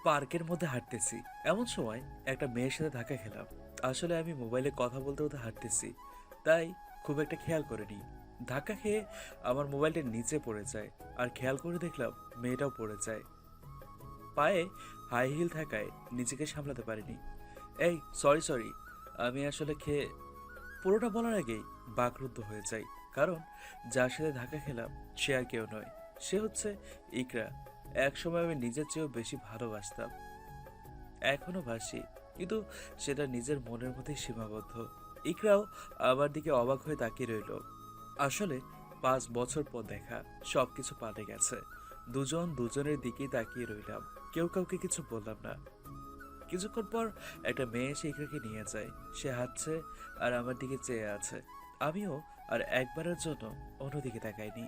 পার্কের মধ্যে হাঁটতেছি, এমন সময় একটা মেয়ের সাথে ধাক্কা খেলাম। আসলে আমি মোবাইলে কথা বলতে বলতে হাঁটতেছি, তাই খুব একটা খেয়াল করিনি। ধাক্কা খেয়ে আমার মোবাইলটা নিচে পড়ে যায়, আর খেয়াল করে দেখলাম মেয়েটাও পড়ে যায়। পায়ে হাই হিল থাকায় নিজেকে সামলাতে পারিনি। এই সরি সরি, আমি আসলে খেয়ে পুরোটা বলার আগেই বাকরুদ্ধ হয়ে যাই। কারণ যার সাথে ধাক্কা খেলাম সে আর কেউ নয়, সে হচ্ছে ইকরা। একসময় আমি নিজের চেয়েও বেশি ভালোবাসতাম, এখনো বাসি, কিন্তু সেটা নিজের মনের মধ্যেই সীমাবদ্ধ। ইকরাও আমার দিকে অবাক হয়ে তাকিয়ে রইল। আসলে 5 বছর পর দেখা, সবকিছু পাল্টে গেছে। দুজন দুজনের দিকেই তাকিয়ে রইলাম, কেউ কাউকে কিছু বললাম না। কিছুক্ষণ পর একটা মেয়ে এসে ইকরাকে নিয়ে যায়। সে হাঁটছে আর আমার দিকে চেয়ে আছে। আমিও আর একবারের জন্য অন্যদিকে তাকাইনি।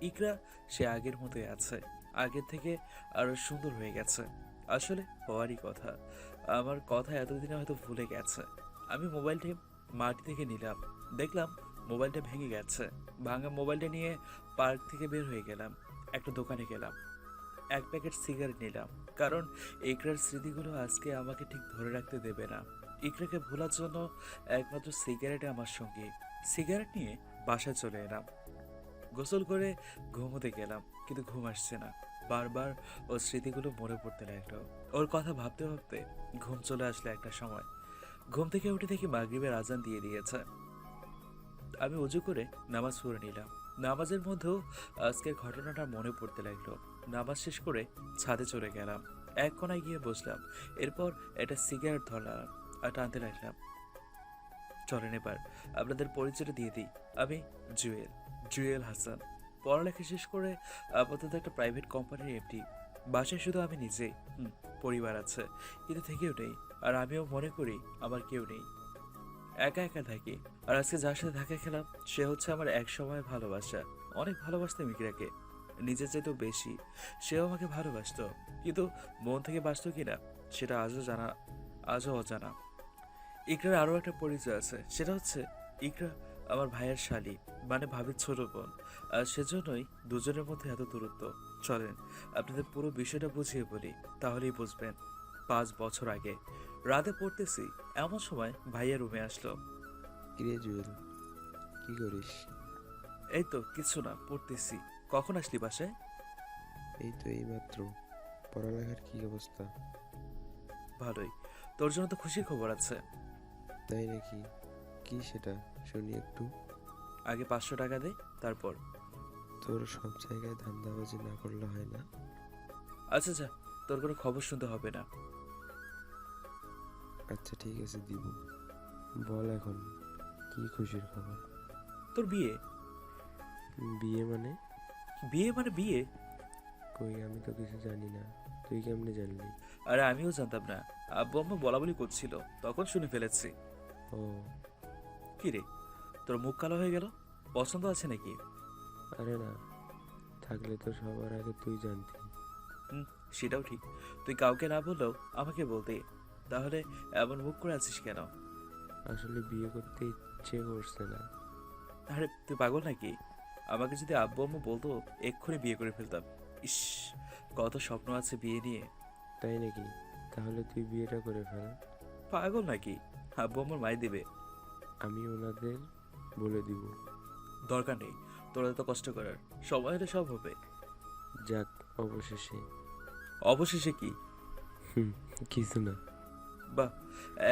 ইকরা সে আগের মতোই আছে, আগের থেকে আরো সুন্দর হয়ে গেছে। আসলে হওয়ারই কথা, আমার কথা এতদিনে হয়তো ভুলে গেছে। আমি মোবাইলটি মাটি থেকে নিলাম, দেখলাম মোবাইলটা ভেঙে গেছে। ভাঙা মোবাইলটা নিয়ে পার্ক থেকে বের হয়ে গেলাম। একটা দোকানে গেলাম, এক প্যাকেট সিগারেট নিলাম, কারণ ইকরার স্মৃতিগুলো আজকে আমাকে ঠিক ধরে রাখতে দেবে না। ইকরাকে ভোলার জন্য একমাত্র সিগারেট আমার সঙ্গী। সিগারেট নিয়ে বাসায় চলে এলাম। গোসল করে ঘুমোতে গেলাম, কিন্তু ঘুম আসছে না। বারবার ওর স্মৃতিগুলো মনে পড়তে লাগলো। ওর কথা ভাবতে ভাবতে ঘুম চলে আসলো। একটা সময় ঘুম থেকে উঠে দেখি মাগরিবের আজান দিয়ে দিয়েছে। আমি উজু করে নামাজ পড়ে নিলাম। নামাজের মধ্যেও আজকের ঘটনাটা মনে পড়তে লাগলো। নামাজ শেষ করে ছাদে চলে গেলাম, এক কোনায় গিয়ে বসলাম। এরপর একটা সিগারেট ধরলাম আর টানতে লাগলাম। চলেন এবার আপনাদের পরিচয়টা দিয়ে দিই। আমি জুয়েল, জুয়েল হাসান। পড়ালেখা শেষ করে আপাতত একটা প্রাইভেট কোম্পানির এমডি। বাসায় শুধু আমি নিজেই। পরিবার আছে, কিন্তু থেকেও নেই। আর আমিও মনে করি আমার কেউ নেই, একা একা থাকি। আর আজকে যার সাথে ধাক্কা খেলাম সে হচ্ছে আমার এক সময় ভালোবাসা। অনেক ভালোবাসতাম ইকরাকে, নিজের চাইতেও বেশি। সেও আমাকে ভালোবাসতো, কিন্তু মন থেকে বাসতো কিনা সেটা আজও অজানা। ইকরার আরও একটা পরিচয় আছে, সেটা হচ্ছে ইকরা আমার ভাইয়ের শালী, মানে ভাবির ছোট বোন। আর সেজন্যই দুজনের মধ্যে এত দূরত্ব। চলেন আপনাদের পুরো বিষয়টা বুঝিয়ে বলি, তাহলেই বুঝবেন। 5 বছর আগে রাতে পড়তেছি, এমন সময় ভাইয়া রুমে আসলো। কিরে জুয়েল, কি করিস? এই তো কিছু না, পড়তেছি। কখন আসলি বাসায়? এই তো এইমাত্র। পড়ালেখার কি অবস্থা? ভালোই। তোর জন্য তো খুশির খবর আছে। তাই নাকি? কি সেটা, শুনি একটু। আগে 500 টাকা দে, তারপর। তোর সব জায়গায় ধান্দাবাজি না করলে হয় না? আচ্ছা আচ্ছা, তোর কোনো খবর শুনতে হবে না। আচ্ছা ঠিক আছে, দিব। বল এখন, কি খুশির খবর? তোর বিয়ে। বিয়ে মানে? বিয়ে মানে বিয়ে। কই, আমি তো কিছু জানি না। তুই কেমনে জানলি? আরে আমিও জানতাম না, আব্বু আম্মু বলা বলি করছিল, তখন শুনে ফেলেছি। ও। কি রে, তোর মুখ কালো হয়ে গেল? পছন্দ আছে নাকি? আরে না, থাকলে তো সবার আগে তুই জানতি। হুম, সেটাও ঠিক। তুই কাউকে না বললেও আমাকে বলতে। তাহলে এমন মুখ করে আছিস কেন? আসলে বিয়ে করতে ইচ্ছে করছে না। আরে তুই পাগল নাকি? আমাকে যদি আব্বু আম্মু বলতো এক্ষুনি বিয়ে করে ফেলতাম। ইস, কত স্বপ্ন আছে বিয়ে নিয়ে। তাই নাকি? তাহলে তুই বিয়েটা করে ফেল। পাগল নাকি? আব্বু আম্মুর মাই দিবে। আমি ওনাদের বলে দিব। দরকার নেই তোরা তো কষ্ট করার, সময় হলে সব হবে। যাক, অবশেষে। অবশেষে কি? হুম, কিছু না। বাহ,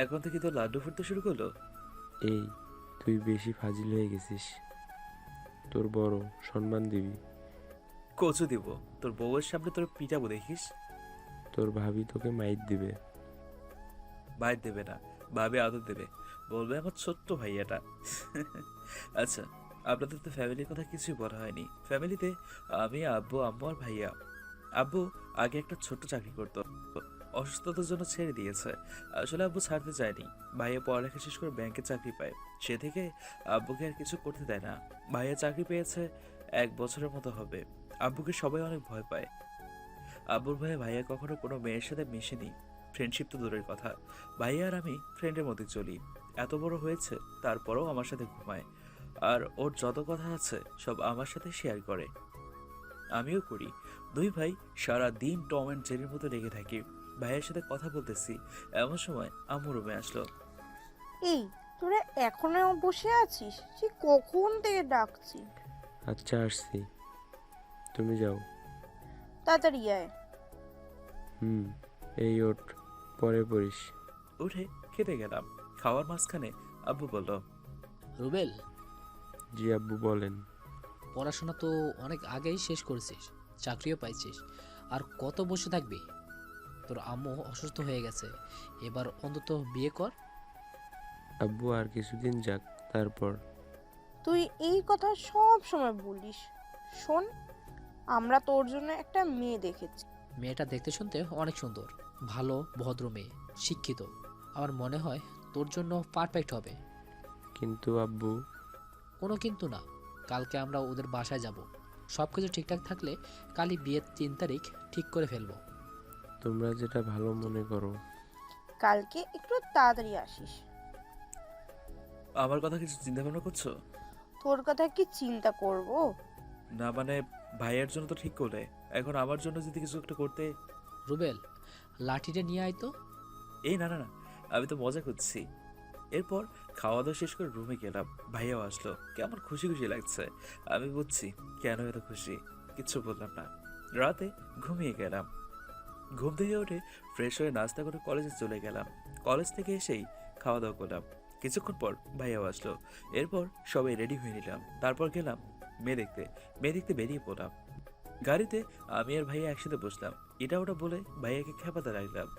এখন থেকে তো লাড্ডু ফুটতে শুরু করলো। এই, তুই বেশি ফাজিল হয়ে গেছিস। তোর বড় সম্মান দিবি। কচু দিব, তোর বউয়ের সামনে তোর পিটাবো দেখিস। তোর ভাবি তোকে মাইর দিবে। ভাই দেবে না, ভাবে আদর দেবে, বলবে আমার ছোট্ট ভাইয়াটা। আচ্ছা, আপনাদের তো ফ্যামিলির কথা কিছুই বলা হয়নি। ফ্যামিলিতে আমি, আব্বু আম্মু আর ভাইয়া। আব্বু আগে একটা ছোট্ট চাকরি করতো, অসুস্থতার জন্য ছেড়ে দিয়েছে। আসলে আব্বু ছাড়তে চায়নি। ভাইয়া পড়ালেখা শেষ করে ব্যাংকে চাকরি পায়, সে থেকে আব্বুকে আর কিছু করতে দেয় না। ভাইয়া চাকরি পেয়েছে 1 বছরের মতো হবে। আব্বুকে সবাই অনেক ভয় পায়। আব্বুর ভয়ে ভাইয়া কখনো কোনো মেয়ের সাথে মিশেনি, ফ্রেন্ডশিপ তো দূরের কথা। ভাইয়া আর আমি ফ্রেন্ডের মধ্যে চলি। এত বড় হয়েছে তারপরেও আমার সাথে ঘুমায়, আর ওর যত কথা আছে সব আমার সাথে শেয়ার করে। আমিও করি। দুই ভাই সারা দিন টম অ্যান্ড জেরির মতো লেগে থাকি। ভাইয়ের সাথে কথা বলতেছি, এমন সময় আম্মু রুমে আসলো। এই, তোরা এখনো বসে আছিস? সে কখন থেকে ডাকছি। আচ্ছা আসছি, তুমি যাও। তাড়াতাড়ি আয়। হুম, এই ওঠ, পরে পড়িস। উঠে খেতে গেলাম। খাওয়ার মাঝখানে আব্বু বলল, রুবেল, জি আব্বু বলেন। পড়াশোনা তো অনেক আগেই শেষ করেছিস, চাকরিও পাইছিস, আর কত বসে থাকবি? তোর আম্মু অসুস্থ হয়ে গেছে, এবার অন্তত বিয়ে কর। আব্বু আর কিছুদিন যাক, তারপর। তুই এই কথা সব সময় বলিস। শোন, আমরা তোর জন্য একটা মেয়ে দেখেছি। মেয়েটা দেখতে শুনতে অনেক সুন্দর, ভালো ভদ্র মেয়ে, শিক্ষিত। আমার মনে হয় তোর জন্য পারফেক্ট হবে। কিন্তু আব্বু। কোনো কিন্তু না, কালকে আমরা ওদের বাসায় যাব। সব কিছু ঠিকঠাক থাকলে কালই বিয়ের 3 তারিখ ঠিক করে ফেলবো। তোমরা যেটা ভালো মনে করো। কালকে একটু তাড়াতাড়ি আসিস। আমার কথা কিছু চিন্তা ভাবনা করছো? তোর কথা কি চিন্তা করব? না মানে, ভাইয়ের জন্য তো ঠিক করলে, এখন আমার জন্য যদি কিছু একটা করতে। রুবেল, লাঠিটা নিয়ে আয় তো। এই না না না, আমি তো মজা করছি। এরপর খাওয়া দাওয়া শেষ করে রুমে গেলাম। ভাইয়াও আসলো, কেমন খুশি খুশি লাগছে। আমি বুঝছি কেন এত খুশি, কিচ্ছু বললাম না। রাতে ঘুমিয়ে গেলাম। ঘুম থেকে উঠে ফ্রেশ হয়ে নাস্তা করে কলেজে চলে গেলাম। কলেজ থেকে এসেই খাওয়া দাওয়া করলাম। কিছুক্ষণ পর ভাইয়াও আসলো। এরপর সবাই রেডি হয়ে নিলাম। তারপর গেলাম মেয়ে দেখতে বেরিয়ে পড়লাম। গাড়িতে আমি আর ভাইয়া একসাথে বসলাম। এটা ওটা বলে ভাইয়াকে খেপাতে লাগলাম।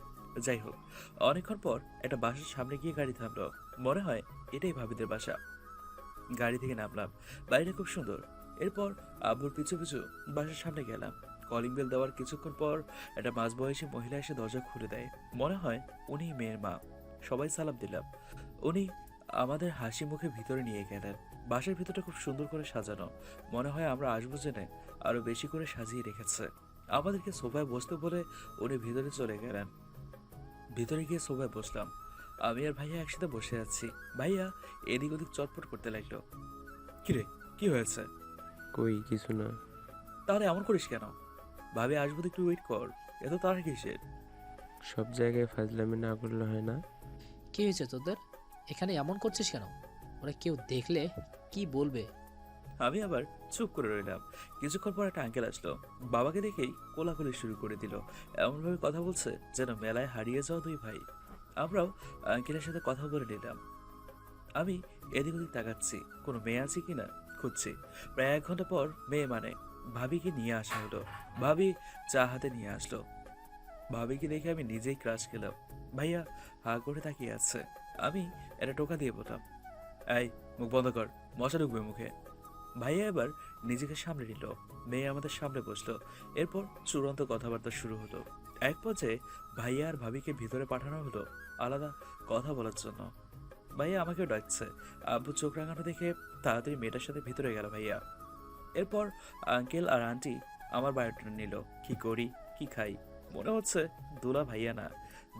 যাই হোক, অনেকক্ষণ পর একটা বাসার সামনে গিয়ে গাড়ি থামলো। মনে হয় এটাই ভাবিদের বাসা। গাড়ি থেকে নামলাম। বাড়িটা খুব সুন্দর। এরপর আব্বুর পিছু পিছু বাসার সামনে গেলাম। কলিং বেল দেওয়ার কিছুক্ষণ পর একটা মাঝবয়সী মহিলা এসে দরজা খুলে দেয়। মনে হয় উনি মেয়ের মা। সবাই সালাম দিলাম। উনি আমাদের হাসি মুখে ভিতরে নিয়ে গেলেন। বাসার ভিতরটা খুব সুন্দর করে সাজানো। মনে হয় আমরা আসবো জেনে আরো বেশি করে সাজিয়ে রেখেছে। আমাদেরকে সোফায় বসতে বলে উনি ভিতরে চলে গেলেন। ভিতরে গিয়ে সোফায় বসলাম। আমি আর ভাইয়া একসাথে বসে আছি। ভাইয়া এদিক ওদিক চটপট করতে লাগলো। কিরে, কি হয়েছে? কই কিছু না। তাহলে এমন করিস কেন? ভাবি আসবো তো, একটু ওয়েট কর। এত তার কিসের? সব জায়গায় ফাজলামি না করলে হয় না। কি হয়েছে তোদের? এখানে এমন করছিস কেন? ওরা কেউ দেখলে কি বলবে? আমি আবার চুপ করে রইলাম। কিছুক্ষণ পর একটা আঙ্কেল আসলো। বাবাকে দেখেই কোলাকুলি শুরু করে দিল। এমনভাবে কথা বলছে যেন মেলায় হারিয়ে যাওয়া দুই ভাই। আমরাও আঙ্কেলের সাথে কথা বলে নিলাম। আমি এদিক ওদিক তাকাচ্ছি, কোনো মেয়ে আছে কিনা খুঁজছি। প্রায় 1 ঘন্টা পর মেয়ে মানে ভাবিকে নিয়ে আসা হলো। ভাবি চা হাতে নিয়ে আসলো। ভাবিকে দেখে আমি নিজেই ক্রাশ খেলাম। ভাইয়া হা করে তাকিয়ে আছে। আমি একটা টোকা দিয়ে বললাম, এই মুখ বন্ধ কর, মশা ঢুকবে মুখে। ভাইয়া এবার নিজেকে সামনে নিল। মেয়ে আমাদের সামনে বসলো। এরপর চূড়ান্ত কথাবার্তা শুরু হলো। এক পর্যায়ে ভাইয়া আর ভাবিকে ভিতরে পাঠানো হলো আলাদা কথা বলার জন্য। ভাইয়া আমাকেও ডাকছে। আব্বু চোখ রাঙানো দেখে তাড়াতাড়ি মেয়েটার সাথে ভিতরে গেল ভাইয়া। এরপর আঙ্কেল আর আন্টি আমার বায়োডাটা নিল। কি করি, কি খাই, মনে হচ্ছে দোলা ভাইয়া না,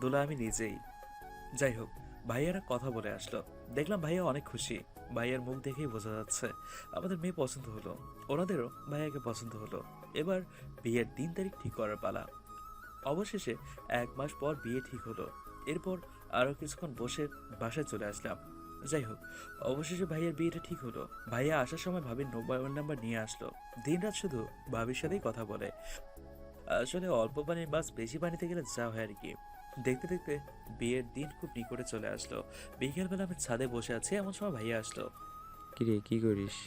দোলা আমি নিজেই। যাই হোক, ভাইয়ারা কথা বলে আসলো। দেখলাম ভাইয়া অনেক খুশি। ভাইয়ার মুখ দেখেই বোঝা যাচ্ছে আমাদের মেয়ে পছন্দ হলো। ওনাদেরও ভাইয়াকে পছন্দ হলো। এবার বিয়ের 3 তারিখ ঠিক করার পালা। অবশেষে 1 মাস পর বিয়ে ঠিক হলো। এরপর আরো কিছুক্ষণ বসে বাসায় চলে আসলাম। যাই হোক, অবশেষে ভাইয়ের বিয়েটা ঠিক হলো। ভাইয়া আসার সময় ভাবির মোবাইল নাম্বার নিয়ে আসলো। দিনরাত শুধু ভাবির সাথেই কথা বলে। আসলে অল্প পানির মাছ বেশি পানিতে গেলে যা হয় আর কি। দেখতে দেখতে বিয়ের দিন খুব নিকটে চলে আসলো। বিকেলবেলা আমি ছাদে বসে আছি, এমন সময় ভাইয়া আসলো। কিরে কি করিস?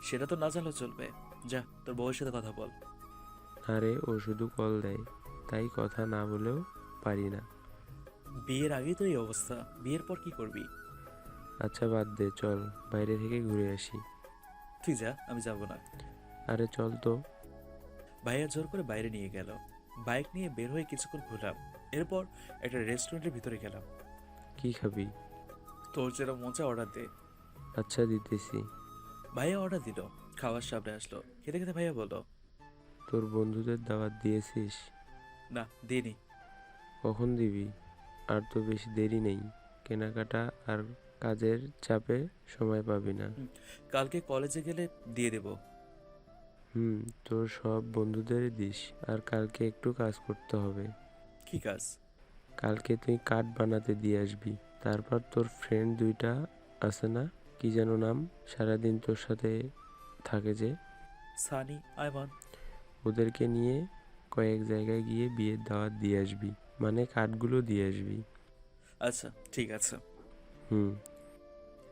সেটা তো না জানলেও চলবে। যা, তোর বউয়ের সাথে কথা বল। আরে ও শুধু কল দেয়, তাই কথা না বলেও পারি না। বিয়ের আগেই তো এই অবস্থা, বিয়ের পর কি করবি? আচ্ছা বাদ দে, চল বাইরে থেকে ঘুরে আসি। তুই যা, আমি যাব না। আরে চল তো। ভাইয়া জোর করে বাইরে নিয়ে গেল। বাইক নিয়ে বের হয়ে কিছুক্ষণ ঘুরলাম। এরপর একটা রেস্টুরেন্টের ভিতরে গেলাম। কি খাবি? তোর যেটা মজা অর্ডার দে। আচ্ছা দিতেছি। ভাইয়া অর্ডার দিল। খাওয়ার সামনে আসলো। খেতে খেতে ভাইয়া বলল, তোর বন্ধুদের দাওয়াত দিয়েছিস? না দিইনি। কখন দিবি? আর তো বেশি দেরি নেই, কেনাকাটা আর কাজের চাপে সময় পাবি না। কালকে কলেজে গেলে দিয়ে দেব। হুম, তোর সব বন্ধুদেরই দিস। আর কালকে একটু কাজ করতে হবে। কি কাজ? কালকে তুই কার্ড বানাতে দিয়ে আসবি। তারপর তোর ফ্রেন্ড দুইটা আছে না, কি যেন নাম, সারাদিন তোর সাথে থাকে যে, সানি, আয়মান। ওদেরকে নিয়ে কয়েক জায়গায় গিয়ে বিয়ের দাওয়াত দিয়ে আসবি, মানে কার্ডগুলো দিয়ে আসবি। আচ্ছা, ঠিক আছে। হুম।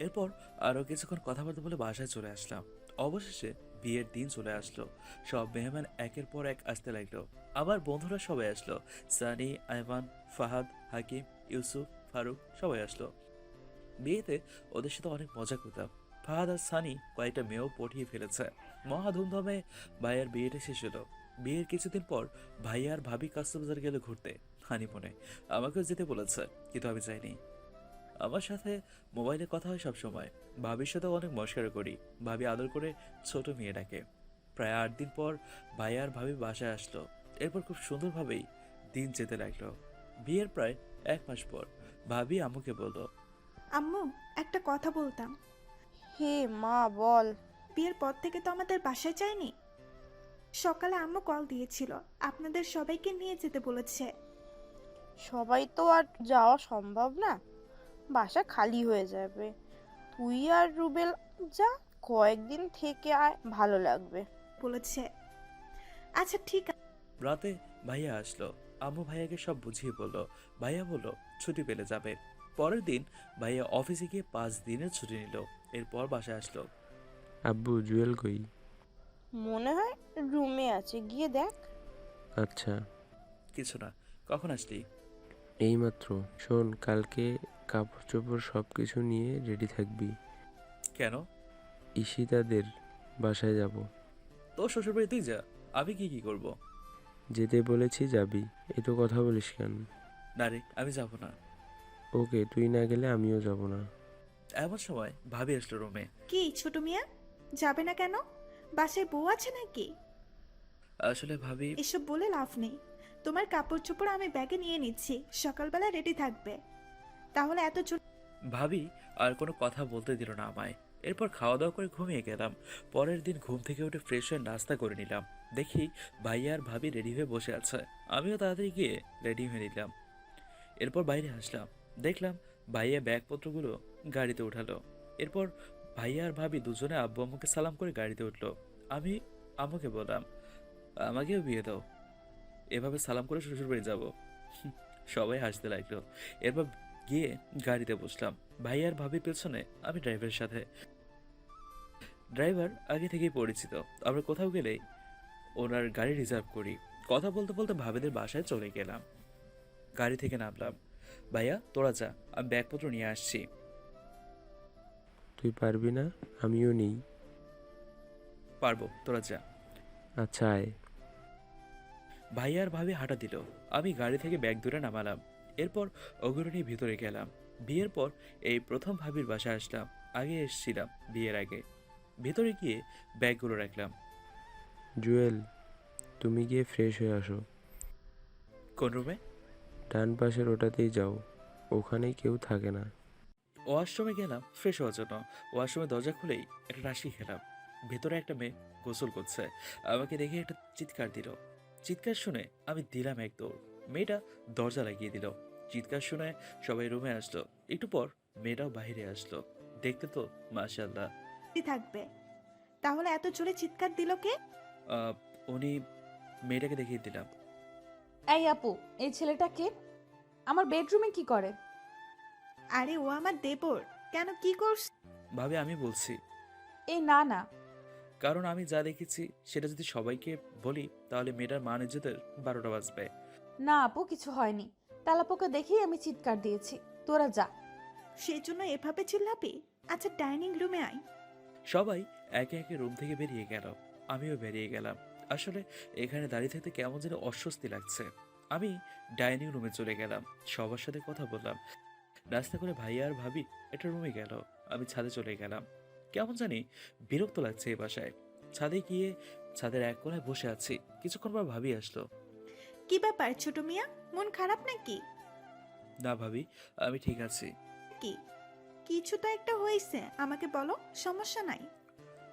এরপর আরও কিছুক্ষণ কথাবার্তা বলে বাসায় চলে আসলাম। অবশেষে বিয়ের দিন চলে আসলো। সব মেহমান একের পর এক আসতে লাগলো। আবার বন্ধুরা সবাই আসলো। সানি, আয়মান, ফাহাদ, হাকিম, ইউসুফ, ফারুক সবাই আসলো। বিয়েতে ওদের সাথে অনেক মজা করতাম। ফাহাদ আর সানি কয়েকটা মেয়েও পটিয়ে ফেলেছে। মহা ধুমধামে ভাইয়ার বিয়েটা শেষ হলো। বিয়ের কিছুদিন পর ভাইয়া আর ভাবি কক্সবাজার গেলে ঘুরতে, হানিমুনে। আমাকেও যেতে বলেছে, কিন্তু আমি যাইনি। আমার সাথে মোবাইলে কথা হয় সব সময়। ভাবির সাথে অনেক মস্করা করি। ভাবি আদর করে ছোট মেয়ে ডাকে। প্রায় 8 দিন পর ভাইয়া আর ভাবি বাসায় আসলো। এরপর খুব সুন্দরভাবেই দিন যেতে লাগলো। বিয়ের প্রায় 1 মাস পর ভাবি আম্মুকে বলল, আম্মু, একটা কথা বলতাম। হে মা, বল। বিয়ের পর থেকে তো আমাদের বাসায় যায়নি। সকালে আম্মু কল দিয়েছিল, আপনাদের সবাইকে নিয়ে যেতে বলেছে। সবাই তো আর যাওয়া সম্ভব না, বাসা খালি হয়ে যাবে। তুই আর রুবেল যা, কয়েকদিন থেকে আয়, ভালো লাগবে। বলেছে। আচ্ছা ঠিক আছে। রাতে ভাইয়া আসলো। আম্মু ভাইয়াকে সব বুঝিয়ে বলল। ভাইয়া বলল ছুটি পেলে যাবে। পরের দিন ভাইয়া অফিসে গিয়ে 5 দিনের ছুটি নিল। এরপর বাসায় আসলো। আব্বু, জুয়েল কই? মনে হয় রুমে আছে, গিয়ে দেখ। আচ্ছা। কিছু না, কখন আসলি? এইমাত্র। শোন, কালকে কাপড় চোপড় সব কিছু নিয়ে রেডি থাকবি। কেন? ঈশিতাদের বাসায় যাব। তোর শ্বশুরবাড়ি তুই যা, আমি কি করব? যেতে বলেছি যাবি, এত কথা বলিস কেন? না রে, আমি যাব না। ওকে, তুই না গেলে আমিও যাব না। এমন সময় ভাবি আসলো রুমে। কি ছোট মিয়া, যাবে না কেন? বাসায় বউ আছে নাকি? আসলে ভাবি, এসব বলে লাভ নেই। তোমার কাপড় চোপড় আমি ব্যাগে নিয়ে নিচ্ছি, সকালবেলা রেডি থাকবে। তাহলে এত ভাবি আর কোনো কথা বলতে দিল না আমায়। এরপর খাওয়া দাওয়া করে ঘুমিয়ে গেলাম। পরের দিন ঘুম থেকে উঠে ফ্রেশ হয়ে নাস্তা করে নিলাম। দেখি ভাইয়া আর ভাবি রেডি হয়ে বসে আছে। আমিও তাড়াতাড়ি গিয়ে রেডি হয়ে নিলাম। এরপর বাইরে আসলাম। দেখলাম ভাইয়া ব্যাগপত্রগুলো গাড়িতে উঠালো। এরপর ভাইয়া আর ভাবি দুজনে আব্বু আম্মুকে সালাম করে গাড়িতে উঠলো। আমি আম্মুকে বললাম, আমাকেও বিয়ে দাও। এভাবে সালাম করে শ্বশুরবাড়ি যাব। সবাই হাসতে লাগলো। এরপর গিয়ে গাড়িতে বসলাম। ভাইয়া আর ভাবির পেছনে আমি ড্রাইভারের সাথে। ড্রাইভার আগে থেকেই পরিচিত। আমরা কোথাও গেলেই ওনার গাড়ি রিজার্ভ করি। কথা বলতে বলতে ভাবিদের বাসায় চলে গেলাম। গাড়ি থেকে নামলাম। ভাইয়া তোরা যা, আমি ব্যাগপত্র নিয়ে আসছি। তুই পারবি না? আমিও নেই। পারবো, তোরা যা। আচ্ছা, আয়। ভাইয়া আর ভাবি হাঁটা দিল। আমি গাড়ি থেকে ব্যাগ ধরে নামালাম। এরপর ওগুলো নিয়ে ভিতরে গেলাম। বিয়ের পর এই প্রথম ভাবির বাসায় আসলাম। আগে এসেছিলাম বিয়ের আগে। ভেতরে গিয়ে ব্যাগগুলো রাখলাম। জুয়েল, তুমি গিয়ে ফ্রেশ হয়ে আসো। কোন রুমে? ডান পাশের ওটাতেই যাও, ওখানেই কেউ থাকে না। ওয়াশরুমে গেলাম ফ্রেশ হওয়ার জন্য। ওয়াশরুমের দরজা খুলেই একটা রাশি খেলাম। ভেতরে একটা মেয়ে গোসল করছে। আমাকে দেখে একটা চিৎকার দিল। চিৎকার শুনে আমি দিলাম এক দৌড়। মেয়েটা দরজা লাগিয়ে দিল। চিৎকার শুনে সবাই রুমে আসলো। একটু পর মেয়েটাও বাইরে আসলো। দেখতে তো মাশাআল্লাহ। রেডি থাকবে। তাহলে এত জোরে চিৎকার দিল কে? আহ, উনি, মেয়েটাকে দেখিয়ে দিলাম। এই আপু, এই ছেলেটা কে? আমার বেডরুমে কি করে? আরে ও আমার দেবর। কেন, কি করছ? ভাবে আমি বলছি, এই না না, কারণ আমি যা দেখেছি সেটা যদি সবাইকে বলি তাহলে মেয়েটার মান ইজ্জতের 12টা বাজবে। না আপু, কিছু হয়নি। তেলাপোকে দেখেই আমি চিৎকার দিয়েছি। তোরা যা। সেই জন্য এভাবে চিল্লাবি? আচ্ছা ডাইনিং রুমে আয়। সবাই একে একে রুম থেকে বেরিয়ে গেল। আমিও বেরিয়ে গেলাম। আসলে এখানে দাঁড়িয়ে থাকতে কেমন যেন অস্বস্তি লাগছে। আমি ডাইনিং রুমে চলে গেলাম। সবার সাথে কথা বললাম। নাস্তা করে ভাইয়া আর ভাবি একটা রুমে গেল। আমি ছাদে চলে গেলাম। কেমন জানি বিরক্ত লাগছে এই বাসায়। ছাদে গিয়ে ছাদের এক কোণায় বসে আছি। কিছুক্ষণ পর ভাবি আসলো। কি ব্যাপার ছোট মিয়া, মন খারাপ নাকি? না ভাবি, আমি ঠিক আছি। কি কিছু তো একটা হয়েছে, আমাকে বলো, সমস্যা নাই।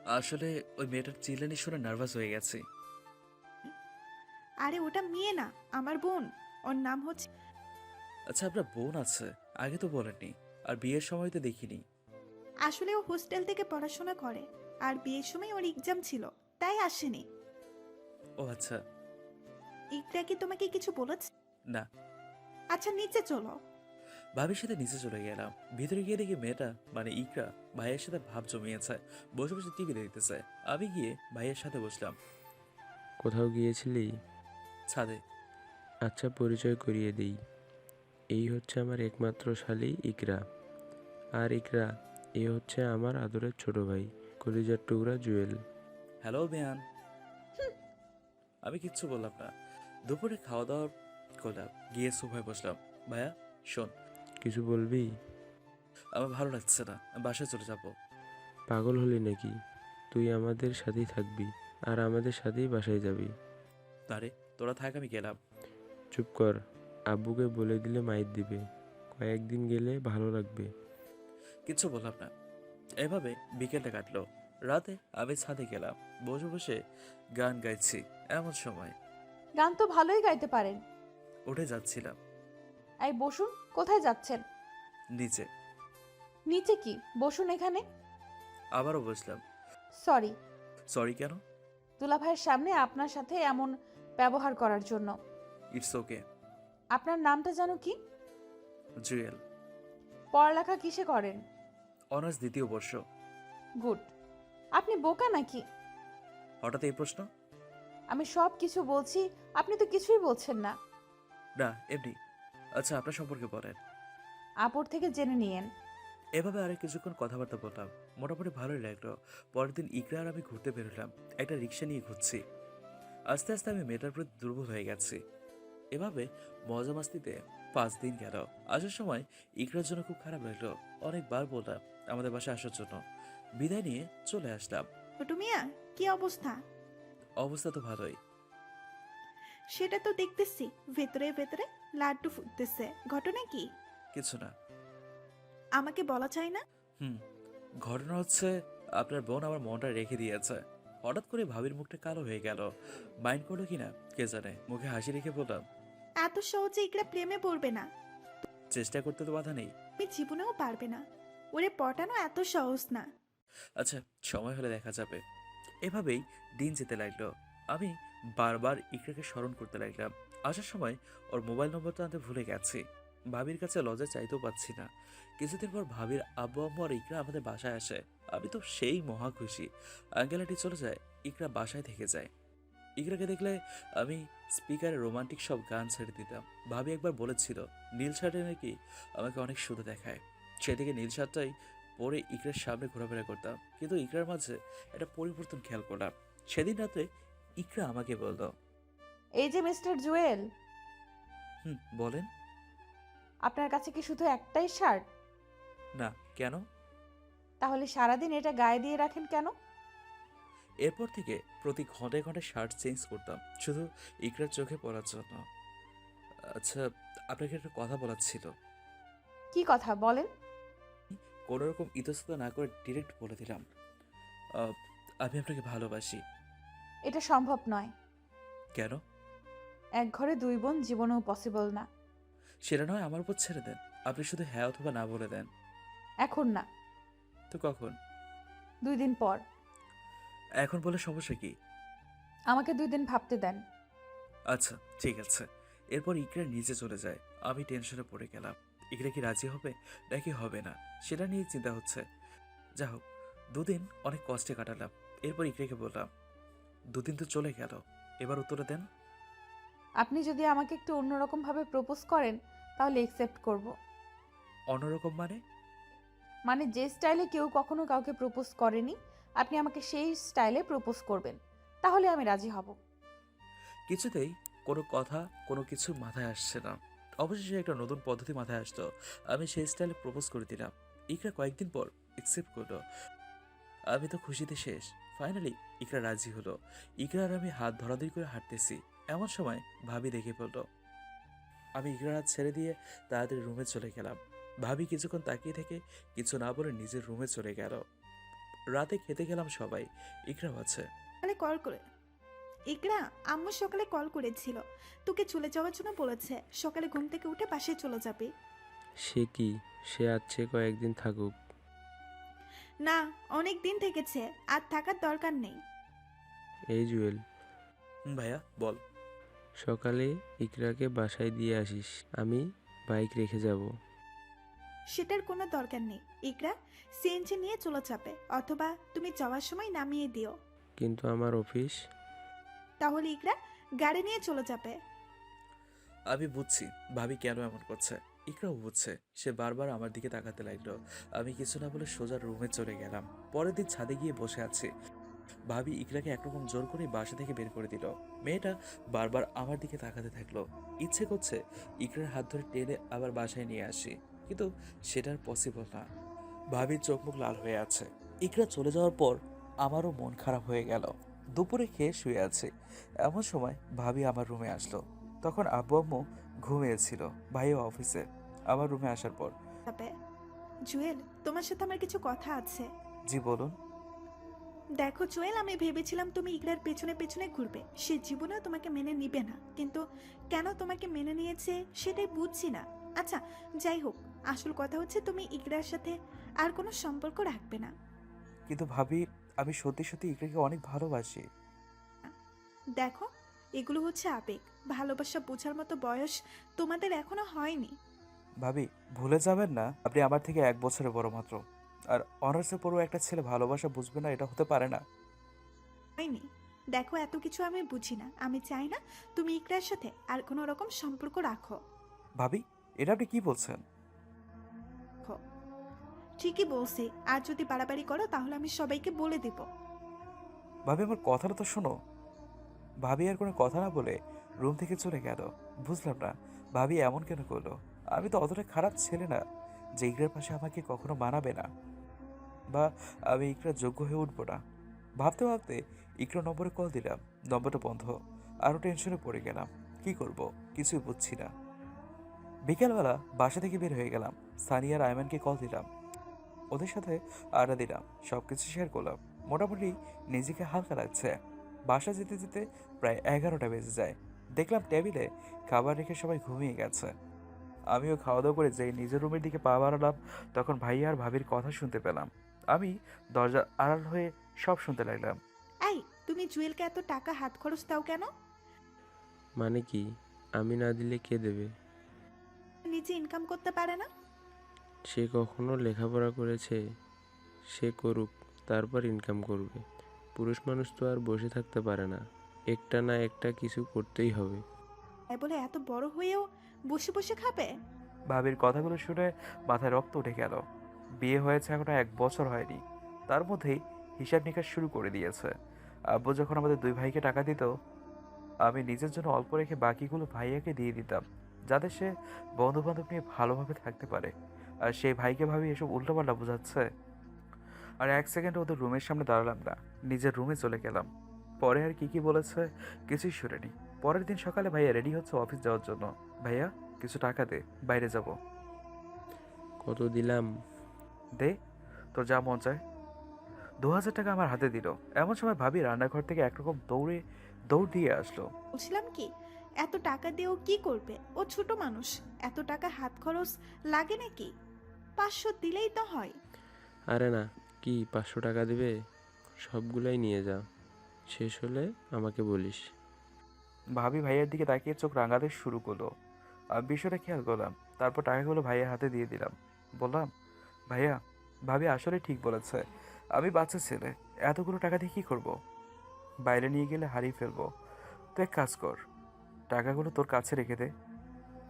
আসলে ওই মেয়েটার চিল্লানি শুনে নার্ভাস হয়ে গেছি। আরে ওটা মেয়ে না, আমার বোন। ওর নাম হচ্ছে। আচ্ছা, আপনার বোন আছে? আগে তো বলেননি। আর বিয়ের সময় তো দেখিনি। আসলে ও হোস্টেল থেকে পড়াশোনা করে, আর বিয়ের সময় ওর এক্সাম ছিল, তাই আসেনি। ও আচ্ছা। ইকরা কি তোমাকে কিছু বলেছে? না। আচ্ছা নিচে চলো। ভাবির সাথে নিচে চলে গেলাম। ভিতরে গিয়ে দেখি মেয়েটা মানে ইকরা ভাইয়ের সাথে ভাব জমিয়েছে, বসে বসে টিভি দেখতেছে। আমি গিয়ে ভাইয়ের সাথে বসলাম কোথাও গিয়েছিলি? ছাদে। আচ্ছা, পরিচয় করিয়ে দিই। এই হচ্ছে আমার একমাত্র শালী ইকরা। আর ইকরা, এ হচ্ছে আমার আদরের ছোট ভাই, কলিজার টুকরা জুয়েল। হ্যালো বেয়ান। আমি কিচ্ছু বললাম না। দুপুরে খাওয়া দাওয়া করলাম, গিয়ে সোফায় বসলাম। ভাইয়া শোন, কিছু বলবি? আমার ভালো লাগছে না, আমি বাসায় চলে যাবো। পাগল হলি নাকি? তুই আমাদের সাথেই থাকবি, আর আমাদের সাথেই বাসায় যাবি। আরে তোরা থাক, আমি গেলাম। চুপ কর, আব্বুকে বলে দিলে মাইর দিবে। কয়েকদিন গেলে ভালো লাগবে। কিচ্ছু বললাম না। এভাবে বিকেলটা কাটলো। রাতে আমি ছাদে গেলাম, বসে বসে গান গাইছি। এমন সময় গান তো ভালোই গাইতে পারেন। উঠে যাচ্ছিলাম। এই বসুন। কোথায় যাচ্ছেন? নিচে। নিচে কি? বসুন এখানে। আবারও বসলাম। সরি। সরি কেন? দুলাভাইয়ের সামনে আপনার সাথে এমন ব্যবহার করার জন্য। It's okay. আপনার নামটা যেন কি? জুয়েল। পড়ালেখা কিসে করেন? অনার্স দ্বিতীয় বর্ষ। গুড। আপনি বোকা নাকি? হঠাৎ এই প্রশ্ন? আমি সব কিছু বলছি, আপনি তো কিছুই বলছেন না। না, এমনি। আচ্ছা, আপনার সম্পর্কে বলেন। আপুর থেকে জেনে নিয়েন। এভাবে আরেক কিছুক্ষণ কথাবার্তা বললাম। মোটামুটি ভালোই লাগলো। পরের দিন ইকরা আর আমি ঘুরতে বেরোলাম। একটা রিক্সা নিয়ে ঘুরছি। আস্তে আস্তে আমি মেয়েটার প্রতি দুর্বল হয়ে গেছি। এভাবে মজা মাস্তিতে 5 দিন গেল। আসার সময় ইকরার জন্য খুব খারাপ লাগলো। অনেকবার বললাম আমাদের বাসায় আসার জন্য। বিদায় নিয়ে চলে আসলাম। ছোট মিয়া, কি অবস্থা? অবস্থা তো ভালোই। সেটা তো দেখতেছি, ভেতরে ভেতরে লাড্ডু ফুটতেছে। ঘটনা কি? কিছু না। আমাকে বলা চাই না? হুম, ঘটনা হচ্ছে আপনার বোন আমার মনটা রেখে দিয়েছে। হঠাৎ করে ভাবির মুখটা কালো হয়ে গেল। মাইন্ড করলো কিনা কে জানে। মুখে হাসি রেখে বললাম, এত সহজে ইকরা প্রেমে পড়বে না। চেষ্টা করতে তো বাধা নেই। তুমি জীবনেও পারবে না। ওরে পটানো এত সহজ না। আচ্ছা, সময় হলে দেখা যাবে। এভাবেই দিন যেতে লাগলো। আমি বারবার ইকরাকে স্মরণ করতে লাগলাম। আসার সময় ওর মোবাইল নম্বরটা আনতে ভুলে গেছি। ভাবির কাছে লজ্জা চাইতেও পাচ্ছি না। কিছুদিন পর ভাবির আব্বু আম্মু আর ইকরা আমাদের বাসায় আসে। আমি তো সেই মহা খুশি। আঙ্কেল আন্টি চলে যায়, ইকরা বাসায় থেকে যায়। ইকরাকে দেখলে আমি স্পিকারে রোমান্টিক সব গান ছেড়ে দিতাম। ভাবি একবার বলেছিল নীল শার্টে নাকি আমাকে অনেক সুন্দর দেখায়। সেদিকে নীল শার্টটাই পরে ইকরার সামনে ঘোরাফেরা করতাম। কিন্তু ইকরার মাঝে একটা পরিবর্তন খেয়াল করলাম। সেদিন রাতে ইকরা আমাকে বলল, এই যে মিস্টার জুয়েল, বলেন। আপনার কাছে কি শুধু একটাই শার্ট? না, কেন? তাহলে সারাদিন এটা গায়ে দিয়ে রাখেন কেন? এরপর থেকে প্রতি ঘন্টায় ঘন্টায় শার্ট চেঞ্জ করতাম, শুধু ইকরার চোখে পড়ার জন্য। আচ্ছা, আপনাকে একটা কথা বলার ছিল। কি কথা বলেন? কোনো রকম ইতস্তত না করে ডিরেক্ট বলে দিলাম, আহ, আমি আপনাকে ভালোবাসি। এটা সম্ভব নয়। কেন? এক ঘরে দুই বোন জীবনেও পসিবল না। সেটা নয় আমার উপর ছেড়ে দেন। আপনি শুধু হ্যাঁ অথবা না বলে দেন। এখন না, তো কখন? 2 দিন পর। এখন বলে সমস্যা কি? আমাকে 2 দিন ভাবতে দেন। আচ্ছা, ঠিক আছে। এরপর ইকরা নিচে চলে যায়। আমি টেনশনে পড়ে গেলাম। ইকরা কি রাজি হবে নাকি হবে না সেটা নিয়ে চিন্তা হচ্ছে। যা হোক, 2 দিন অনেক কষ্টে কাটালাম। এরপর ইকরাকে বললাম, 2 দিন তো চলে গেল, এবার উত্তরে দেন। আপনি যদি আমাকে একটু অন্যরকম ভাবে প্রপোজ করেন তাহলে একসেপ্ট করব। অন্যরকম মানে? মানে যে স্টাইলে কেউ কখনো কাউকে প্রপোজ করেনি, আপনি আমাকে সেই স্টাইলে প্রপোজ করবেন, তাহলে আমি রাজি হব। কিছুতেই কোনো কথা কোনো কিছু মাথায় আসছে না। অবশেষে একটা নতুন পদ্ধতি মাথায় আসতো। আমি সেই স্টাইলে প্রপোজ করে দিলাম। ইকরা কয়েকদিন পর অ্যাকসেপ্ট করলো। আমি তো খুশিতে শেষ। ফাইনালি ইকরা রাজি হলো। ইকরা আর আমি হাত ধরাধরি করে হাঁটতেছি। এমন সময় ভাবি দেখে পড়লো। আমি ইকরার হাত ছেড়ে দিয়ে তাড়াতাড়ি রুমে চলে গেলাম। ভাবি কিছুক্ষণ তাকিয়ে থেকে কিছু না বলে নিজের রুমে চলে গেল। রাতে খেতে গেলাম সবাই, ইকরাও আছে। সকালে কল করে ইকরা, আম্মু সকালে কল করেছিল, তোকে চলে যাওয়ার জন্য বলেছে, সকালে ঘুম থেকে উঠে বাসায় চলে যাবে। সে কি? সে আছে কয়েকদিন থাকুক। না, অনেক দিন থেকেছে, আর থাকার দরকার নেই। এই জুয়েল, ভাইয়া বল। সকালে ইকরাকে বাসায় দিয়ে আসিস, আমি বাইক রেখে যাব। সেটার কোনো দরকার নেই। ইকরা সিএনজি নিয়ে চলে যাবে, অথবা তুমি যাওয়ার সময় নামিয়ে দিও। কিন্তু আমার অফিস। তাহলে ইকরা গাড়ি নিয়ে চলে যাবে। আমি বুঝছি ভাবি কেন এমন করছে, ইকরাও বুঝছে। সে বারবার আমার দিকে তাকাতে লাগলো। আমি কিছু না বলে সোজা রুমে চলে গেলাম। পরের দিন ছাদে গিয়ে বসে আছি। ভাবি ইকরাকে একরকম জোর করে বাসা থেকে বের করে দিল। মেয়েটা বারবার আমার দিকে তাকাতে থাকলো। ইচ্ছে করছে ইকরার হাত ধরে টেনে আবার বাসায় নিয়ে আসি, কিন্তু সেটার পসিবল না। ভাবির চোখ মুখ লাল হয়ে আছে। ইকরা চলে যাওয়ার পর আমারও মন খারাপ হয়ে গেল। দুপুরে খেয়ে শুয়ে আছে, এমন সময় ভাবি আমার রুমে আসলো। তখন আব্বু আম্মু ঘুমিয়েছিল, ভাইও অফিসে। আমার রুমে আসার পর, যাবে। জুয়েল, তোমার সাথে আমার কিছু কথা আছে। জি বলুন। দেখো জুয়েল, আমি ভেবেছিলাম তুমি ইকরার পেছনে পেছনে ঘুরবে, সে জীবনেও তোমাকে মেনে নিবে না, কিন্তু কেন তোমাকে মেনে নিয়েছে সেটাই বুঝছি না। আচ্ছা, যাই হোক, আসল কথা হচ্ছে তুমি ইকরার সাথে আর কোনো সম্পর্ক রাখবে না। কিন্তু ভাবি, আমি সত্যি সত্যি ইকরাকে অনেক ভালোবাসি। দেখো, এগুলো হচ্ছে আবেগ, ভালোবাসা বোঝার মতো বয়স তোমাদের এখনো হয়নি। ভাবি ভুলে যাবেন না, আপনি আমার থেকে 1 বছরের বড় মাত্র। আর অনার্সে পড়ো একটা ছেলে ভালোবাসা বুঝবে না, এটা হতে পারে না। হয়নি। দেখো, এত কিছু আমি বুঝি না, আমি চাই না তুমি ইকরার সাথে আর কোনো রকম সম্পর্ক রাখো। ভাবি এটা আপনি কি বলছেন? ঠিকই বলছি, আর যদি বাড়াবাড়ি করো তাহলে আমি সবাইকে বলে দিব। ভাবি আমার কথাটা তো শোনো। ভাবি আর কোনো কথা না বলে রুম থেকে চলে গেল। বুঝলাম না ভাবি এমন কেন করলো। আমি তো অতটা খারাপ ছেলে না যে ইকরার পাশে আমাকে কখনো মানাবে না, বা আমি ইকরার যোগ্য হয়ে উঠবো না। ভাবতে ভাবতে ইকরা নম্বরে কল দিলাম, নম্বরটা বন্ধ। আরও টেনশনে পড়ে গেলাম, কি করব কিছুই বুঝছি না। বিকেলবেলা বাসা থেকে বের হয়ে গেলাম। সানিয়া আর আয়মানকে কল দিলাম, ওদের সাথে আড্ডা দিলাম, সব কিছু শেয়ার করলাম। মোটামুটি নিজেকে হালকা লাগছে। বাসা যেতে যেতে প্রায় 11টা বেজে যায়। দেখলাম টেবিলে খাবার রেখে সবাই ঘুমিয়ে গেছে। আমিও খাওয়া দাওয়া করে যেই নিজের রুমের দিকে পা বাড়ালাম, তখন ভাইয়া আর ভাবির কথা শুনতে পেলাম। আমি দরজার আড়াল হয়ে সব শুনতে লাগলাম। এই, তুমি জুয়েলকে এত টাকা হাত খরচ দাও কেন? মানে কি? আমি না দিলে কে দেবে? নিজে ইনকাম করতে পারে না? সে কখনো লেখাপড়া করেছে? সে করুক, তারপর ইনকাম করবে। পুরুষ মানুষ তো আর বসে থাকতে পারে না, একটা না একটা কিছু করতেই হবে। তাই বলে এত বড় হয়েও বসে বসে খাবে? ভাবির কথাগুলো শুনে মাথায় রক্ত উঠে গেল। বিয়ে হয়েছে এখনো 1 বছর হয়নি, তার মধ্যেই হিসাব নিকাশ শুরু করে দিয়েছে। আব্বু যখন আমাদের 2 ভাইকে টাকা দিত, আমি নিজের জন্য অল্প রেখে বাকিগুলো ভাইয়াকে দিয়ে দিতাম, যাতে সে বন্ধু বান্ধব নিয়ে ভালোভাবে থাকতে পারে। আর সেই ভাইকে ভাবি এসব উল্টোপাল্টা বোঝাচ্ছে। আর 1 সেকেন্ড ওদের রুমের সামনে দাঁড়ালাম না, নিজের রুমে চলে গেলাম। পরে আর কি কি বলেছে কিছুই শুনিনি। পরের দিন সকালে ভাইয়া রেডি হচ্ছে অফিস যাওয়ার জন্য। ভাইয়া কিছু টাকা দে, বাইরে যাব। কত দিলাম? দে, তোর যা মন চায়। 2000 টাকা আমার হাতে দিল। এমন সময় ভাবি রান্নাঘর থেকে একরকম দৌড় দিয়ে আসলো। বলছিলাম কি, এত টাকা দিয়েও কি করবে? ও ছোট মানুষ, এত টাকা হাত খরচ লাগে নাকি? 500 দিলেই তো হয়। আরে না, কি 500 টাকা দেবে? সবগুলাই নিয়ে যা, শেষ হলে আমাকে বলিস। ভাবি ভাইয়ের দিকে তাকিয়ে চোখ রাঙাতে শুরু করলো। আমি বিষয়টা খেয়াল করলাম, তারপর টাকাগুলো ভাইয়ের হাতে দিয়ে দিলাম। বললাম, ভাইয়া, ভাবি আসলে ঠিক বলেছে, আমি বাচ্চা ছেলে, এতগুলো টাকা দিয়ে কী করবো? বাইরে নিয়ে গেলে হারিয়ে ফেলবো। তো এক কাজ কর, টাকাগুলো তোর কাছে রেখে দে,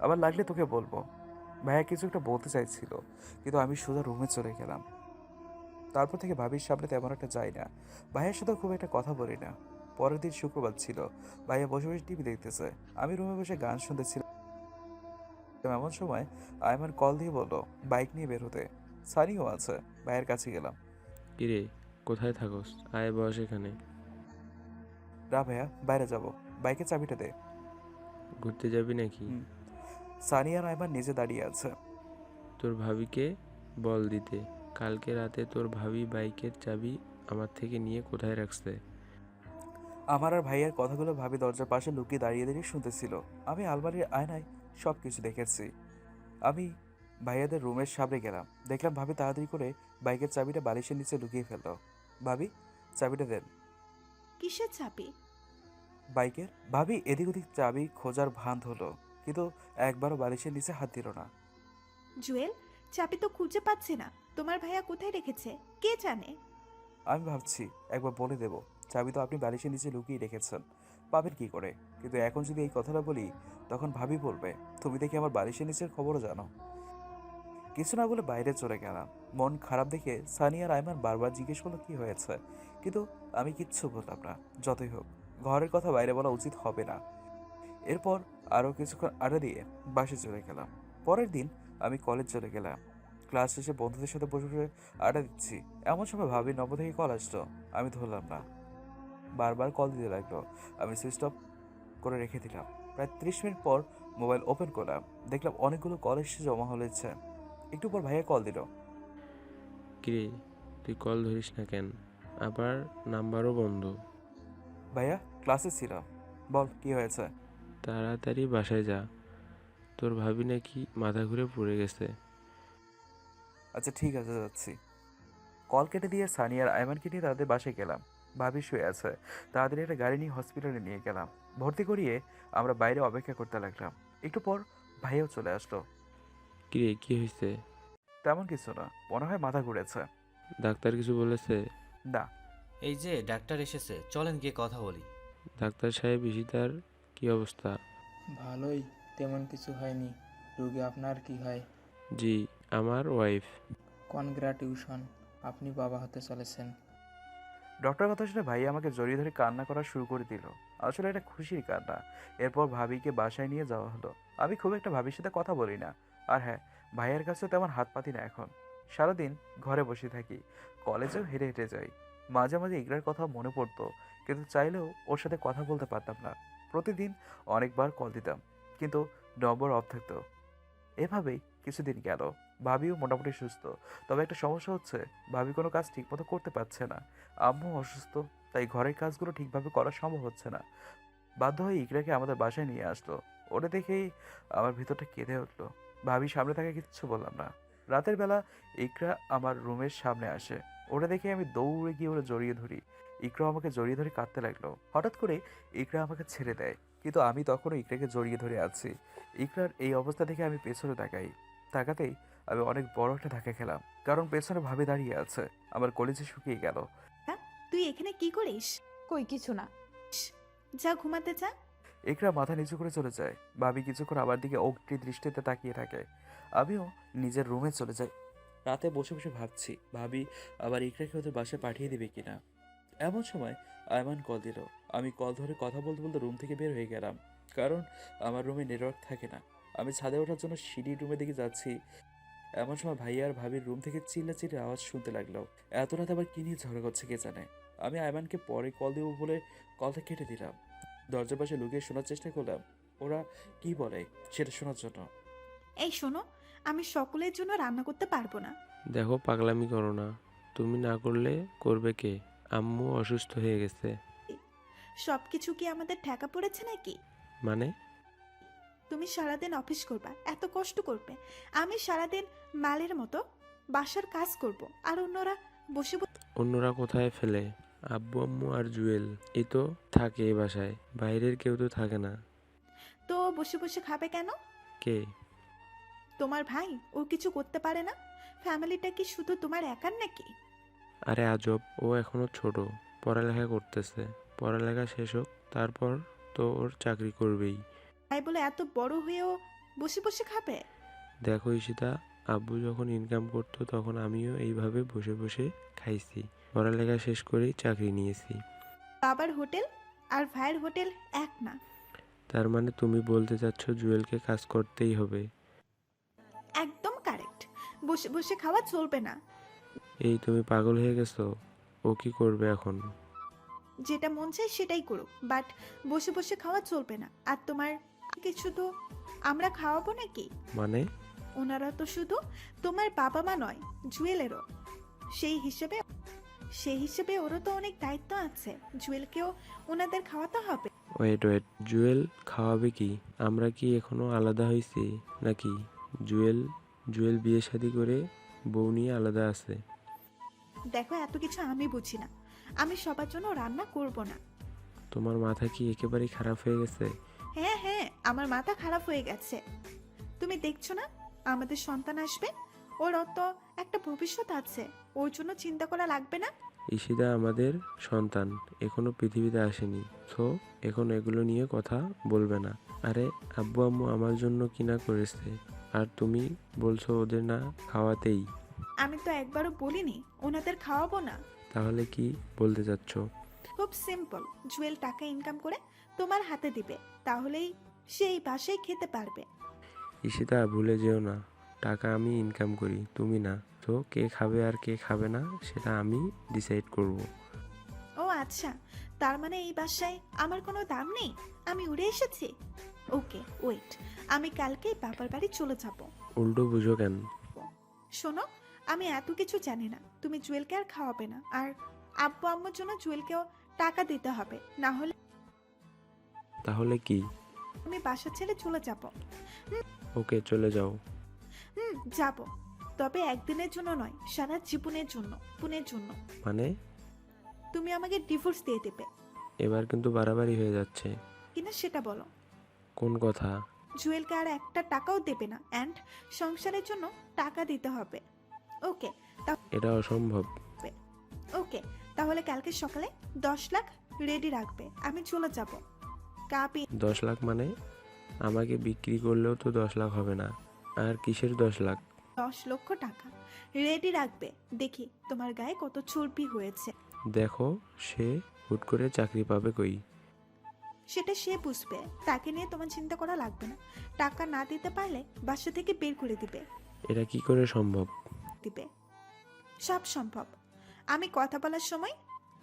আবার লাগলে তোকে বলবো। ভাইয়া কিছু একটা বলতে চাইছিল, কিন্তু আমি সোজা রুমে চলে গেলাম। তারপর থেকে ভাবির সামনে তেমন একটা যাই না, ভাইয়ের সাথেও খুব একটা কথা বলি না। পরের দিন শুক্রবার ছিল, ভাইয়া বসে বসে টিভি দেখতেছে, আমি রুমে বসে গান শুনতেছিলাম। এমন সময় আয়মান কল দিয়ে বললো বাইক নিয়ে বের হতে। সানিও আছে। ভাইয়ের কাছে গেলাম। কিরে, কোথায় থাকস? আয় বস এখানে। না ভাইয়া, বাইরে যাব, বাইকের চাবিটা দে। ঘুরতে যাবি নাকি? সানি আর আয়মান নিজে দাঁড়িয়ে আছে। তোর ভাবিকে বল দিতে, কালকে রাতে তোর ভাবি বাইকের চাবি আমার থেকে নিয়ে কোথায় রাখছে? আমার আর ভাইয়ার কথাগুলো ভাবি দরজার পাশে লুকিয়ে দাঁড়িয়ে দাঁড়িয়ে শুনতেছিল। আমি আলমারির আয়নায় সব কিছু দেখেছি। আমি ভাইয়াদের রুমের সামনে গেলাম, দেখলাম ভাবি তাড়াতাড়ি করে বাইকের চাবিটা বালিশের নিচে লুকিয়ে ফেললো। ভাবি, চাবিটা দেন। কিসের চাবি? বাইকের। ভাবি এদিক ওদিক চাবি খোঁজার ভান হলো, কিন্তু একবারও বালিশের নিচে হাত দিল না। জুয়েল, চাবি তো খুঁজে পাচ্ছি না। তোমার ভাইয়া কোথায় রেখেছে কে জানে? আমি ভাবছি একবার বলে দেব, চাবি তো আপনি বালিশের নিচে লুকিয়ে রেখেছেন, পাবেন কি করে? কিন্তু এখন যদি এই কথাটা বলি তখন ভাবি বলবে তুমি দেখি আমার বালিশের নিচের খবরও জানো। কিছু না বলে বাইরে চলে গেলাম। মন খারাপ দেখে সানি আর আইমান বারবার জিজ্ঞেস করলো কি হয়েছে, কিন্তু আমি কিচ্ছু বললাম না। যতই হোক, ঘরের কথা বাইরে বলা উচিত হবে না। এরপর আরও কিছুক্ষণ আড্ডা দিয়ে বাসে চলে গেলাম। পরের দিন আমি কলেজ চলে গেলাম। ক্লাস শেষে বন্ধুদের সাথে বসে বসে আড্ডা দিচ্ছি, এমন সময় ভাবির নম্বর থেকে কল আসলো। আমি ধরলাম না, বারবার কল দিতে লাগলো। আমি সুইচ অফ করে রেখে দিলাম। প্রায় 30 মিনিট পর মোবাইল ওপেন করলাম, দেখলাম অনেকগুলো কল এসে জমা হয়েছে। একটু পর ভাইয়া কল দিল। কিরে, তুই কল ধরিস না কেন? আবার নাম্বারও বন্ধ। ভাইয়া ক্লাসে ছিল, বল কি হয়েছে। তাড়াতাড়ি বাসায় যা, তোর ভাবি নাকি মাথা ঘুরে পড়ে গেছে। আচ্ছা ঠিক আছে, যাচ্ছি। কল কেটে দিয়ে সানি আর আয়মানকে নিয়ে তাদের বাসায় গেলাম। ভাবি শুয়ে আছে, তাদের একটা গাড়ি নিয়ে হসপিটালে নিয়ে গেলাম। ভর্তি করিয়ে আমরা বাইরে অপেক্ষা করতে লাগলাম। একটু পর ভাইয়াও চলে আসলো। কিরে, কি হয়েছে? তেমন কিছু না, মনে হয় মাথা ঘুরেছে। ডাক্তার কিছু বলেছে? না। এই যে ডাক্তার এসেছে, চলেন গিয়ে কথা বলি। ডাক্তার সাহেব, ঈশিতার কি অবস্থা? ভালোই, তেমন কিছু হয়নি। রোগী আপনার কি হয়? জি, আমার ওয়াইফ। কনগ্রাটিউশন, আপনি বাবা হতে চলেছেন। ডক্টর কথা শুনে ভাই আমাকে জড়িয়ে ধরে কান্না করা শুরু করে দিল। আসলে এটা খুশির কান্না। এরপর ভাবিকে বাসায় নিয়ে যাওয়া হলো। আমি খুব একটা ভাবির সাথে কথা বলি না। আর হ্যাঁ, ভাইয়ের কাছে তেমন হাত পাতি না এখন। সারাদিন ঘরে বসে থাকি, কলেজেও হেঁটে হেঁটে যাই। মাঝে মাঝে ইকরার কথা মনে পড়তো, কিন্তু চাইলেও ওর সাথে কথা বলতে পারতাম না। প্রতিদিন অনেকবার কল দিতাম, কিন্তু নম্বর অফ থাকতো। এভাবেই কিছুদিন গেল। ভাবিও মোটামুটি সুস্থ, তবে একটা সমস্যা হচ্ছে, ভাবি কোনো কাজ ঠিকমতো করতে পারছে না। আম্মু অসুস্থ, তাই ঘরের কাজগুলো ঠিকভাবে করা সম্ভব হচ্ছে না। বাধ্য হয়ে ইকরাকে আমাদের বাসায় নিয়ে আসলো। ওটা দেখেই আমার ভিতরটা কেঁদে উঠলো। ভাবি সামনে তাকে কিচ্ছু বললাম না। রাতের বেলা ইকরা আমার রুমের সামনে আসে। ওটা দেখে আমি দৌড়ে গিয়ে ওরা জড়িয়ে ধরি। ইকরা আমাকে জড়িয়ে ধরে কাঁদতে লাগলো। হঠাৎ করে ইকরা আমাকে ছেড়ে দেয়, কিন্তু আমি তখনও ইকরাকে জড়িয়ে ধরে আছি। ইকরার এই অবস্থা দেখে আমি পেছনে তাকাই। তাকাতেই আমি অনেক বড় একটা ধাক্কা খেলাম, কারণ পেছনে ভাবি দাঁড়িয়ে আছে। আমার কলেজে শুকিয়ে গেল। হ্যাঁ, তুই এখানে কি করিস? কই কিছু না। যা ঘুমাতে যা। ইকরা মাথা নিচু করে চলে যায়। ভাবি কিছুক্ষণ আমার দিকে অগ্নি দৃষ্টিতে তাকিয়ে থাকে। আমিও নিজের রুমে চলে যাই। রাতে বসে বসে ভাবছি, ভাবি আবার ইকরাকে ওদের বাসায় পাঠিয়ে দিবে কিনা। এমন সময় আয়মান কল দিল। আমি কল ধরে কথা বলতে বলতে রুম থেকে বের হয়ে গেলাম, কারণ আমার রুমে নেটওয়ার্ক থাকে না। আমি ছাদে ওঠার জন্য সিঁড়ি রুমের দিকে যাচ্ছি। এমন সময় ভাইয়া আর ভাবির রুম থেকে চিল্লাচিল্লি আওয়াজ শুনতে লাগলো। এত রাতে আবার কি নিয়ে ঝগড়া করছে কে জানে। আমি আয়মানকে পরে কল দেবো বলে কলটা কেটে দিলাম। দরজার পাশে লুকিয়ে শোনার চেষ্টা করলাম ওরা কি বলে সেটা শোনার জন্য। এই শোনো, আমি সকলের জন্য রান্না করতে পারবো না। দেখো, পাগলামি করো না। তুমি না করলে করবে কে? আম্মু অসুস্থ হয়ে গেছে। সব কিছু কি আমাদের ঠেকা পড়েছে নাকি? মানে? তুমি সারাদিন অফিস করবা, এত কষ্ট করবে। আমি সারাদিন মালের মতো বাসার কাজ করব, আর অন্যরা বসে অন্যরা কোথায় ফেলে? আব্বু আম্মু আর জুয়েল এই তো থাকে এই বাসায়, বাইরের কেউ তো থাকে না। তো বসে বসে খাবে কেন? কে? তোমার ভাই, ও কিছু করতে পারে না? ফ্যামিলিটা কি শুধু তোমার একার নাকি? আরে আজব, ও এখনো ছোট, পড়ালেখা করতেছে। পড়ালেখা শেষ হোক, তারপর তো ওর চাকরি করবেই। তাই বলে এত বড় হয়েও বসে বসে খাবে? দেখো ঈশিতা, আব্বু যখন ইনকাম করতো তখন আমিও এইভাবে বসে বসে খাইছি। পড়ালেখা শেষ করেই চাকরি নিয়েছি। বাবার হোটেল আর ভাইয়ের হোটেল এক না। তার মানে তুমি বলতে চাচ্ছ জুয়েলকে কাজ করতেই হবে? একদম কারেক্ট। বসে বসে খাওয়া চলবে না। এই তুমি পাগল হয়ে গেছো? ও কি করবে এখন? যেটা মন চায় সেটাই করুক, বাট বসে বসে খাওয়া চলবে না। আর তোমার কিছু তো আমরা খাওয়াবো নাকি? মানে? ওনারা তো শুধু তোমার বাবা মা নয়, জুয়েলেরও। সেই হিসেবে ওরও তো অনেক দায়িত্ব আছে। জুয়েলকেও ওনাদের খাওয়াতে হবে। ওয়েট ওয়েট, জুয়েল খাওয়াবে কি? আমরা কি এখনো আলাদা হয়েছি নাকি? জুয়েল জুয়েল বিয়ে শাদী করে বউ নিয়ে আলাদা আছে। দেখো, এত কিছু আমি বুঝি না। আমি সবার জন্য রান্না করব না। তোমার মাথা কি একেবারেই খারাপ হয়ে গেছে? হ্যাঁ হ্যাঁ, আমার মাথা খারাপ হয়ে গেছে। তুমি দেখছো না আমাদের সন্তান আসবে, ওর তো একটা ভবিষ্যৎ আছে, ওর জন্য চিন্তা করা লাগবে না? ঈশিতা আমাদের সন্তান, এখনো পৃথিবীতে আসেনি, তো এখন এগুলো নিয়ে কথা বলবে না। আরে আব্বু আম্মু আমার জন্য কিনা করেছে, আর তুমি বলছো ওদের না খাওয়াতেই। আমি তো একবারও বলিনি ওনাদের খাওয়াবো না। তাহলে কি বলতে চাচ্ছ? খুব সিম্পল, জুয়েল টাকা ইনকাম করে তোমার হাতে দিবে, তাহলেই সেই বাসায় খেতে পারবে। ঈশিতা ভুলে যেও না, টাকা আমি ইনকাম করি, তুমি না। তো কে খাবে আর কে খাবে না সেটা আমি ডিসাইড করব। ও আচ্ছা, তার মানে এই বাসায় আমার কোনো দাম নেই, আমি উড়ে এসেছি। ওকে ওয়েট, আমি কালকেই বাবার বাড়ি চলে যাব। উল্টো বুঝো কেন? শোনো, আমি এত কিছু জানি না। তুমি জুয়েলকে আর খাওয়াবে না, আর আব্বু আম্মুর জন্য জুয়েলকেও টাকা দিতে হবে, না হলে তাহলে কি? আমি বাসা ছেড়ে চলে যাব। ওকে চলে যাও। যাব, তবে একদিনের জন্য নয়, সারা জীবনের জন্য। পুনের জন্য। মানে? তুমি আমাকে ডিভোর্স দিয়ে দেবে এবার কিন্তু বাড়াবাড়ি হয়ে যাচ্ছে। কিনা সেটা বলো। কোন কথা? জুয়েলকে আর একটা টাকাও দেবে না, অ্যান্ড সংসারের জন্য টাকা দিতে হবে। ওকে এটা অসম্ভব। ওকে, তাহলে কালকে সকালে 10 লাখ রেডি রাখবে, আমি চলে যাব। কাপি 10 লাখ মানে? আমাকে বিক্রি করলেও তো 10 লাখ হবে না। আর কিসের 10 লাখ? 10 লক্ষ টাকা রেডি রাখবে। দেখি তোমার গায়ে কত চর্বি হয়েছে। দেখো, সে হুট করে চাকরি পাবে কই? সেটা সে বুঝবে, তাকে নিয়ে তোমার চিন্তা করা লাগবে না। টাকা না দিতে পারলে বাসা থেকে বের করে দিবে। এটা কি করে সম্ভব? সব সম্ভব। আমি কথা বলার সময়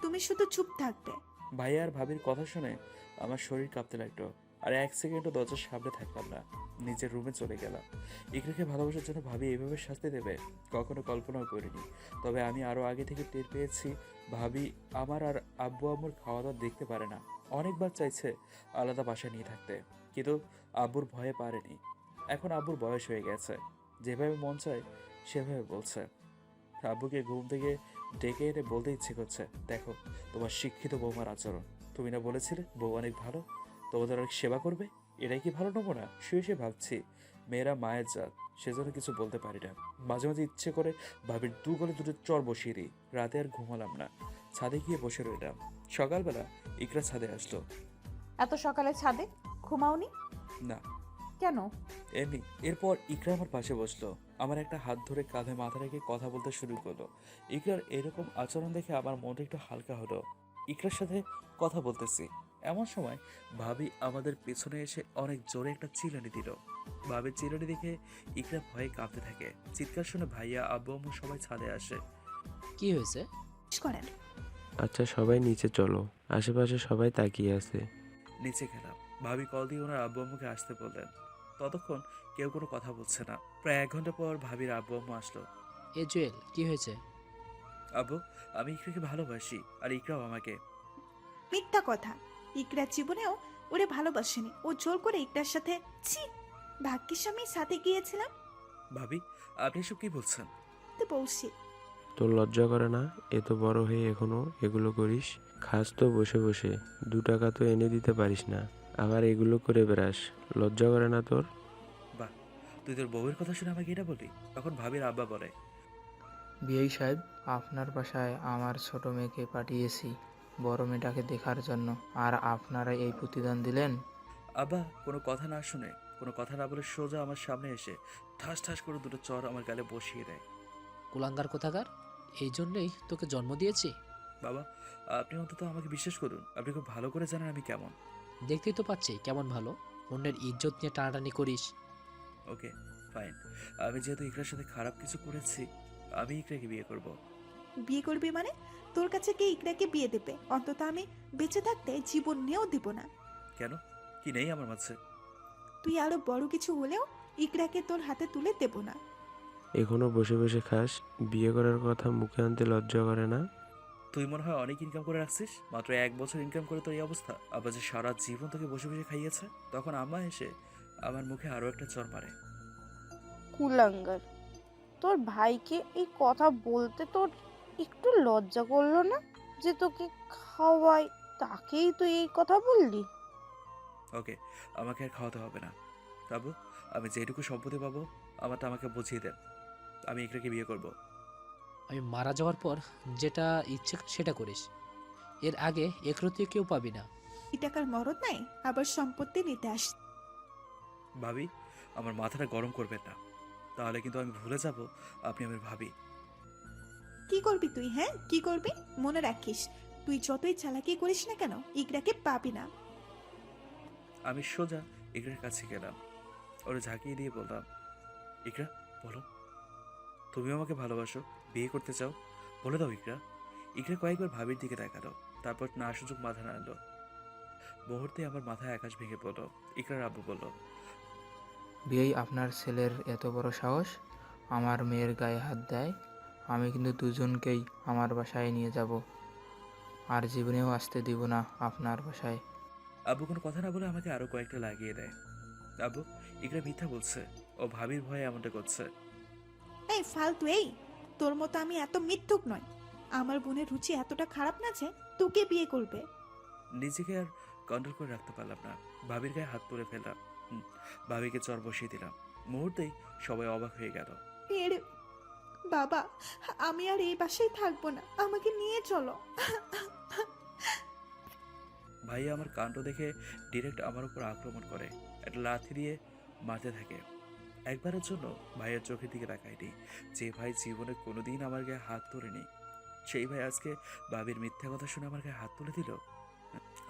তুমি শুধু চুপ থাকবে। ভাইয়া আর ভাবির কথা শুনে আমার শরীর কাঁপতে লাগলো। আর এক সেকেন্ডও দরজার সামনে থাকলাম না, নিজের রুমে চলে গেলাম। ইকরাকে ভালোবাসার জন্য ভাবি এভাবে শাস্তি দেবে কখনো কল্পনাও করিনি। তবে আমি আরও আগে থেকে টের পেয়েছি ভাবি আমার আর আব্বু আম্মুর খাওয়া দাওয়া দেখতে পারে না। অনেকবার চাইছে আলাদা বাসা নিয়ে থাকতে, কিন্তু আব্বুর ভয়ে পারেনি। এখন আব্বুর বয়স হয়ে গেছে, যেভাবে মন চায় সেভাবে বলছে। আব্বুকে ঘুম থেকে ডেকে এনে বলতে ইচ্ছে করছে, দেখো তোমার শিক্ষিত বৌমার আচরণ। তুমি না বলেছিলে বউ অনেক ভালো, তোমাদের অনেক সেবা করবে? এটাই কি ভালো নমুনা? শুয়ে শুয়ে ভাবছি মেয়েরা মায়ের জাত, সেজন্য কিছু বলতে পারি না। মাঝে মাঝে ইচ্ছে করে ভাবির দু গলে দুটো চর বসিয়ে দিই। রাতে আর ঘুমালাম না, ছাদে গিয়ে বসে রইলাম। সকালবেলা ইকরা ছাদে আসলো। এত সকালে ছাদে ঘুমাওনি না, কেন? এমনি। এরপর ইকরা আমার পাশে বসলো, আমার একটা হাত ধরে কাঁধে মাথা রেখে কথা বলতে শুরু করলো। ইকরার এরকম আচরণ দেখে আমার মনটা একটু হালকা হলো। ইকরার সাথে কথা বলতেছি, এমন সময় ভাবি আমাদের পেছনে এসে অনেক জোরে একটা চিল্লানি দিল। ভাবির চিল্লানি দেখে ইকরা ভয়ে কাঁপতে থাকে। চিৎকার শুনে ভাইয়া আব্বু আম্মু সবাই ছাদে আসে। কি হয়েছে? করেন আচ্ছা সবাই নিচে চলো, আশেপাশে সবাই তাকিয়ে আছে। নিচে গেলাম। ভাবি কল দিয়ে ওনার আব্বু আম্মুকে আসতে বললেন। ততক্ষণ কেউ কোনো কথা বলছে না। প্রায় 1 ঘন্টা পর ভাবির আব্বু আম্মু আসলো। এ জুয়েল, কি হয়েছে? আব্বু, আমি ইকরাকে ভালোবাসি, আর ইকরাও আমাকে। মিথ্যা কথা। ইকরা জীবনেও ওরে ভালোবাসেনি, ও জোর করে ইকরার সাথে। ছি, ভাগ্যিস আমি সাথে গিয়েছিলাম। ভাবি, আপনি এসব কি বলছেন? তো বলছি, তোর লজ্জা করে না? এত বড় হয়ে এখনো এগুলো করিস? খাস তো বসে বসে, 2 টাকা তো এনে দিতে পারিস না, আবার এগুলো করে বেড়াস। লজ্জা করে না তোর? বাহ, তুই তোর বউয়ের কথা শুনে আমাকে এটা বলি? তখন ভাবির আব্বা বলে, বিআই সাহেব, আপনার বাসায় আমার ছোট মেয়েকে পাঠিয়েছি বড় মেয়েটাকে দেখার জন্য, আর আপনারা এই প্রতিদান দিলেন? আব্বা কোনো কথা না শুনে, কোনো কথা না বলে সোজা আমার সামনে এসে ঠাস ঠাস করে দুটো চর আমার গালে বসিয়ে দেয়। কুলাঙ্গার কোথাকার, এই জন্যই তোকে জন্ম দিয়েছি। বাবা, আপনি অন্তত আমাকে বিশ্বাস করুন, আপনি খুব ভালো করে জানেন আমি কেমন। দেখতেই তো পাচ্ছি কেমন ভালো, অন্যের ইজ্জত নিয়ে টানাটানি করিস। ওকে ফাইন, আমি যেহেতু ইকরার সাথে খারাপ কিছু করেছি, আমি ইকরাকে বিয়ে করব। বিয়ে করবি মানে? তোর কাছে কে ইকরাকে বিয়ে দেবে? অন্তত আমি বেঁচে থাকতে জীবন নিয়েও দিব না। কেন, কি নেই আমার মাঝে? তুই আরো বড় কিছু হলেও ইকরাকে তোর হাতে তুলে দেব না। এখনো বসে বসে খাস? বিয়ে করার কথা মুখে আনতে লজ্জা করে না? তুই মনে হয় অনেক ইনকাম করে রাখছিস, মাত্র 1 বছর ইনকাম করে তোর এই অবস্থা। আবার যে সারা জীবন তোকে বসে বসে খাইয়েছে, তখন আম্মা এসে আমার মুখে আরো একটা চর মারে। কুলাঙ্গার, তোর ভাইকে এই কথা বলতে তোর একটু লজ্জা করলো না? যে তোকে খাওয়াই, তাকেই তুই এই কথা বললি? ওকে, আমাকে আর খাওয়াতে হবে না। বাবু, আমি যেটুকু সম্পত্তি পাবো আমারটা আমাকে বুঝিয়ে দেন। আমি ইকরাকে বিয়ে করব। আমি মারা যাওয়ার পর যেটা ইচ্ছে সেটা করিস, এর আগে একরতিও কেউ পাবি না। এই টাকার মরদ নাই, আবার সম্পত্তি নিতে আস। ভাবি, আমার মাথাটা গরম করবেন না, তাহলে কিন্তু আমি ভুলে যাব আপনি আমার ভাবি। কি করবি তুই? হ্যাঁ, কি করবি? মনে রাখিস, তুই যতই চালাকি করিস না কেন, ইকরাকে পাবি না। আমি সোজা ইকরার কাছে গেলাম, ওরে ঝাঁকিয়ে দিয়ে বললাম, ইকরা বলো, তুমি আমাকে ভালোবাসো, বিয়ে করতে চাও? বলে দাও ইকরা। ইকরা কয়েকবার ভাবির দিকে তাকালো, তারপর না সুযোগ মাথা নাড়লো। মুহূর্তে আমার মাথায় আকাশ ভেঙে পড়লো। ইকরার আব্বু বলল, বিয়েই আপনার ছেলের এত বড় সাহস আমার মেয়ের গায়ে হাত দেয়? আমি কিন্তু দুজনকেই আমার বাসায় নিয়ে যাব, আর জীবনেও আসতে দিব না আপনার বাসায়। আব্বু কোনো কথা না বলে আমাকে আরো কয়েকটা লাগিয়ে দেয়। আব্বু, ইকরা মিথ্যা বলছে, ও ভাবির ভয়ে এমনটা করছে। এই ফালতু, এই তোর মতো আমি এত মিথ্যুক নয়। আমার বোনের রুচি এতটা খারাপ না যে তোকে বিয়ে করবে। নিজেকে আর কন্ট্রোল করে রাখতে পারলাম না, ভাবির গায়ে হাত তুলে ফেললাম। ভাবিকে চর বসিয়ে দিলাম। মুহূর্তেই সবাই অবাক হয়ে গেল। এর বাবা, আমি আর এই বাসায় থাকবো না, আমাকে নিয়ে চলো। ভাইয়া আমার কাণ্ড দেখে ডিরেক্ট আমার উপর আক্রমণ করে, একটা লাথি দিয়ে মারতে থাকে। একবারের জন্য ভাইয়ের চোখের দিকে তাকায়নি। যে ভাই জীবনে কোনোদিন আমার গায়ে হাত তোলেনি, সেই ভাই আজকে ভাবির মিথ্যা কথা শুনে আমার গায়ে হাত তুলে দিল।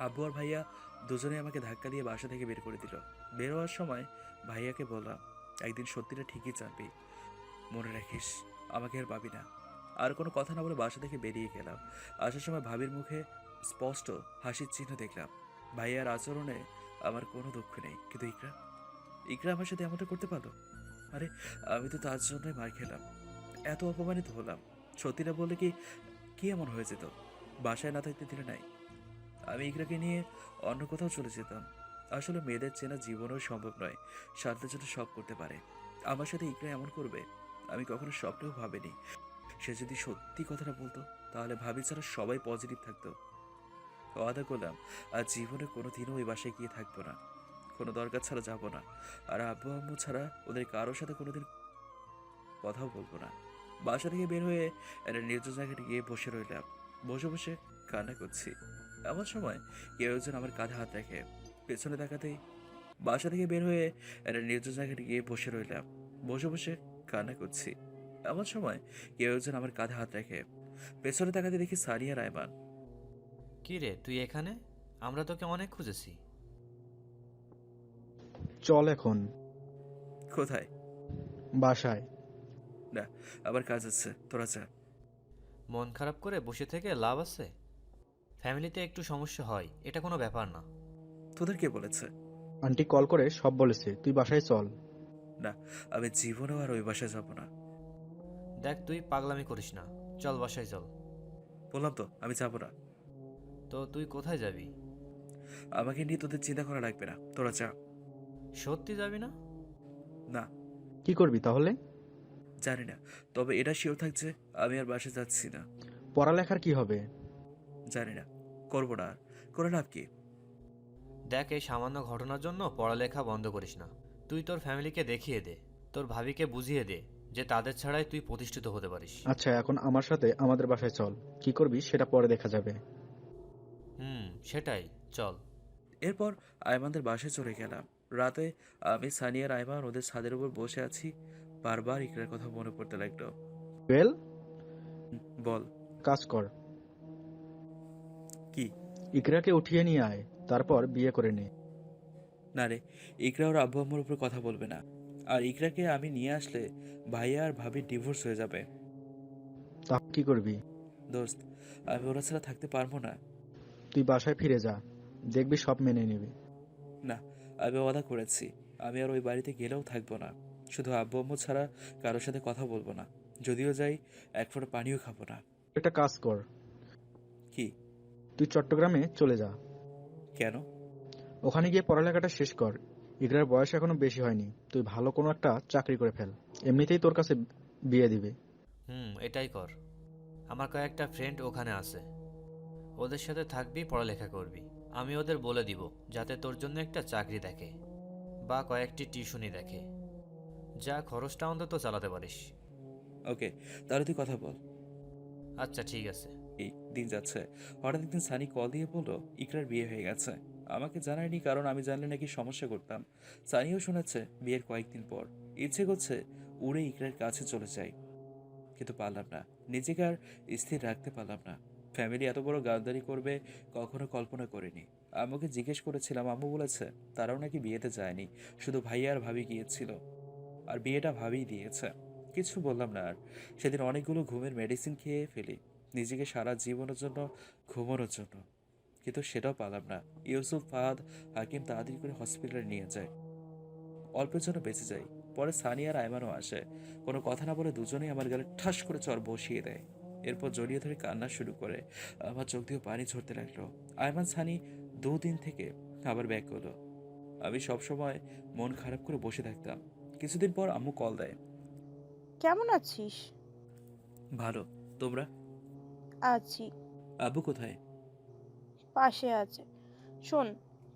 আব্বু আর ভাইয়া দুজনে আমাকে ধাক্কা দিয়ে বাসা থেকে বের করে দিল। বের হওয়ার সময় ভাইয়াকে বললাম, একদিন সত্যিটা ঠিকই জানবি, মনে রাখিস, আমাকে আর পাবি না। আর কোনো কথা না বলে বাসা থেকে বেরিয়ে গেলাম। আসার সময় ভাবির মুখে স্পষ্ট হাসির চিহ্ন দেখলাম। ভাইয়ার আচরণে আমার কোনো দুঃখ নেই, কিন্তু ইকরা, ইকরা আমার সাথে এমনটা করতে পারলো? আরে, আমি তো তার জন্যই মার খেলাম, এত অপমানিত হলাম। সত্যিটা বললে কি কি এমন হয়ে যেত? বাসায় না থাকতে দিলে নাই, আমি ইকরাকে নিয়ে অন্য কোথাও চলে যেতাম। আসলে মেয়েদের চেনা জীবনেও সম্ভব নয়, স্বার্থের জন্য সব করতে পারে। আমার সাথে ইকরা এমন করবে আমি কখনো স্বপ্নেও ভাবিনি। সে যদি সত্যি কথাটা বলতো, তাহলে ভাবি ছাড়া সবাই পজিটিভ থাকতো। ওয়াদা করলাম আর জীবনে কোনো দিনও ওই বাসায় গিয়ে থাকবো না, কোনো দরকার ছাড়া যাব না। আর আব্বু আম্মু ছাড়া ওদের কারোর সাথে কোনোদিন কথাও বলবো না। বাসা থেকে বের হয়ে একটা নির্জন জায়গায় গিয়ে বসে রইলাম। বসে বসে কান্না করছি। এমন সময় কেউ একজন আমার কাঁধে হাত রাখে। পেছনে তাকাতেই বাসা থেকে বের হয়ে একটা নির্জন জায়গায় গিয়ে বসে রইলাম। বসে বসে কান্না করছি। এমন সময় কেউ একজন আমার কাঁধে হাত রাখে। পেছনে তাকাতে দেখি সানিয়া রায়মান। কি রে, তুই এখানে? আমরা তোকে অনেক খুঁজেছি। চল এখন কোথায়? বাসায়। না, আবার কাজ আছে, তোরা যা। মন খারাপ করে বসে থেকে লাভ আছে? ফ্যামিলিতে একটু সমস্যা হয়, এটা কোনো ব্যাপার না। তোদের কে বলেছে? আন্টি কল করে সব বলেছে, তুই বাসায় চল। না, আমি জীবনেও আর ওই বাসায় যাব না। দেখ, তুই পাগলামি করিস না, চল বাসায় চল। বললাম তো আমি যাব না। তো তুই কোথায় যাবি? আমাকে নিয়ে তোদের চিন্তা করা লাগবে না, তোরা যা। সত্যি যাবি না? না, কি করবি তাহলে? জানি না, তবে এটা শিওর থাকছে আমি আর বাসায় যাচ্ছি না। পড়ালেখার কি হবে? জানি না, করবো না। আর করে লাভ কি? দেখ, এই সামান্য ঘটনার জন্য পড়ালেখা বন্ধ করিস না। তুই তোর ফ্যামিলিকে দেখিয়ে দে, তোর ভাবিকে বুঝিয়ে দে যে তাদের ছাড়াই তুই প্রতিষ্ঠিত হতে পারিস। আচ্ছা, এখন আমার সাথে আমাদের বাসায় চল। কি করবি সেটা পরে দেখা যাবে। সেটাই, চল। এরপর আয়মানদের বাসায় চলে গেলাম। রাতে আমি, সানিয়ার আয়মান ওদের ছাদের উপর বসে আছি। বারবার ইকরার কথা মনে পড়তে লাগলো। ওয়েল, বল। কাজ কর, কি? ইকরাকে উঠিয়ে নিয়ে আয়, তারপর বিয়ে করে নে। না রে, ইকরা ওর আব্বু আম্মুর উপর কথা বলবে না। আর ইকরাকে আমি নিয়ে আসলে ভাইয়া আর ভাবির ডিভোর্স হয়ে যাবে। তা কি করবি? দোস্ত, আমি ওরা ছাড়া থাকতে পারবো না। তুই বাসায় ফিরে যা, দেখবি সব মেনে নিবি। না, আমি ওয়াদা করেছি, আমি আর ওই বাড়িতে গেলেও থাকবো না। শুধু আব্বু আম্মু ছাড়া কারোর সাথে কথা বলবো না। যদিও যাই, এক ফোঁটা পানিও খাবো না। একটা কাজ কর, কি? তুই চট্টগ্রামে চলে যা। কেন? ওখানে গিয়ে পড়ালেখাটা শেষ কর। ইকরার বয়স এখনো বেশি হয়নি, তুই ভালো কোনো একটা চাকরি করে ফেল। এমনিতেই তোর কাছে বিয়ে দিবে। এটাই কর। আমার কয়েকটা ফ্রেন্ড ওখানে আছে, ওদের সাথে থাকবি, পড়ালেখা করবি। আমি ওদের বলে দিব যাতে তোর জন্য একটা চাকরি দেখে বা কয়েকটি টিউশনি দেখে, যা খরচটা অন্তত চালাতে পারিস। ওকে, তাহলে তুই কথা বল। আচ্ছা ঠিক আছে। এই দিন যাচ্ছে, হঠাৎ একদিন সানি কল দিয়ে বললো ইকরার বিয়ে হয়ে গেছে। আমাকে জানায়নি, কারণ আমি জানলে নাকি সমস্যা করতাম। সানিও শুনেছে বিয়ের কয়েকদিন পর। ইচ্ছে করছে উড়ে ইকরার কাছে চলে যাই, কিন্তু পারলাম না। নিজেকে আর স্থির রাখতে পারলাম না। ফ্যামিলি এত বড় গাদ্দারি করবে কখনো কল্পনা করিনি। আম্মুকে জিজ্ঞেস করেছিলাম, আম্মু বলেছে তারাও নাকি বিয়েতে যায়নি, শুধু ভাইয়া আর ভাবি গিয়েছিল, আর বিয়েটা ভাবিই দিয়েছে। কিছু বললাম না আর। সেদিন অনেকগুলো ঘুমের মেডিসিন খেয়ে ফেলি নিজেকে সারা জীবনের জন্য ঘুমানোর জন্য, কিন্তু সেটাও পারলাম না। ইউসুফ, ফাহাদ, হাকিম তাড়াতাড়ি করে হসপিটালে নিয়ে যায়, অল্পের জন্য বেঁচে যাই। পরে সানি আর আয়মানও আসে। কোনো কথা না বলে দুজনেই আমার গালে ঠাস করে চড় বসিয়ে দেয়। এরপর জড়িয়ে ধরে কান্না শুরু করে। আমার চোখ দিয়ে পানি ঝরতে লাগলো। আয়মান, সানি 2 দিন থেকে আবার ব্যাক করলো। আমি সবসময় মন খারাপ করে বসে থাকতাম। কিছুদিন পর আম্মু কল দেয়। কেমন আছিস? ভালো, তোমরা? আছি। আব্বু কোথায়? পাশে আছে। শোন,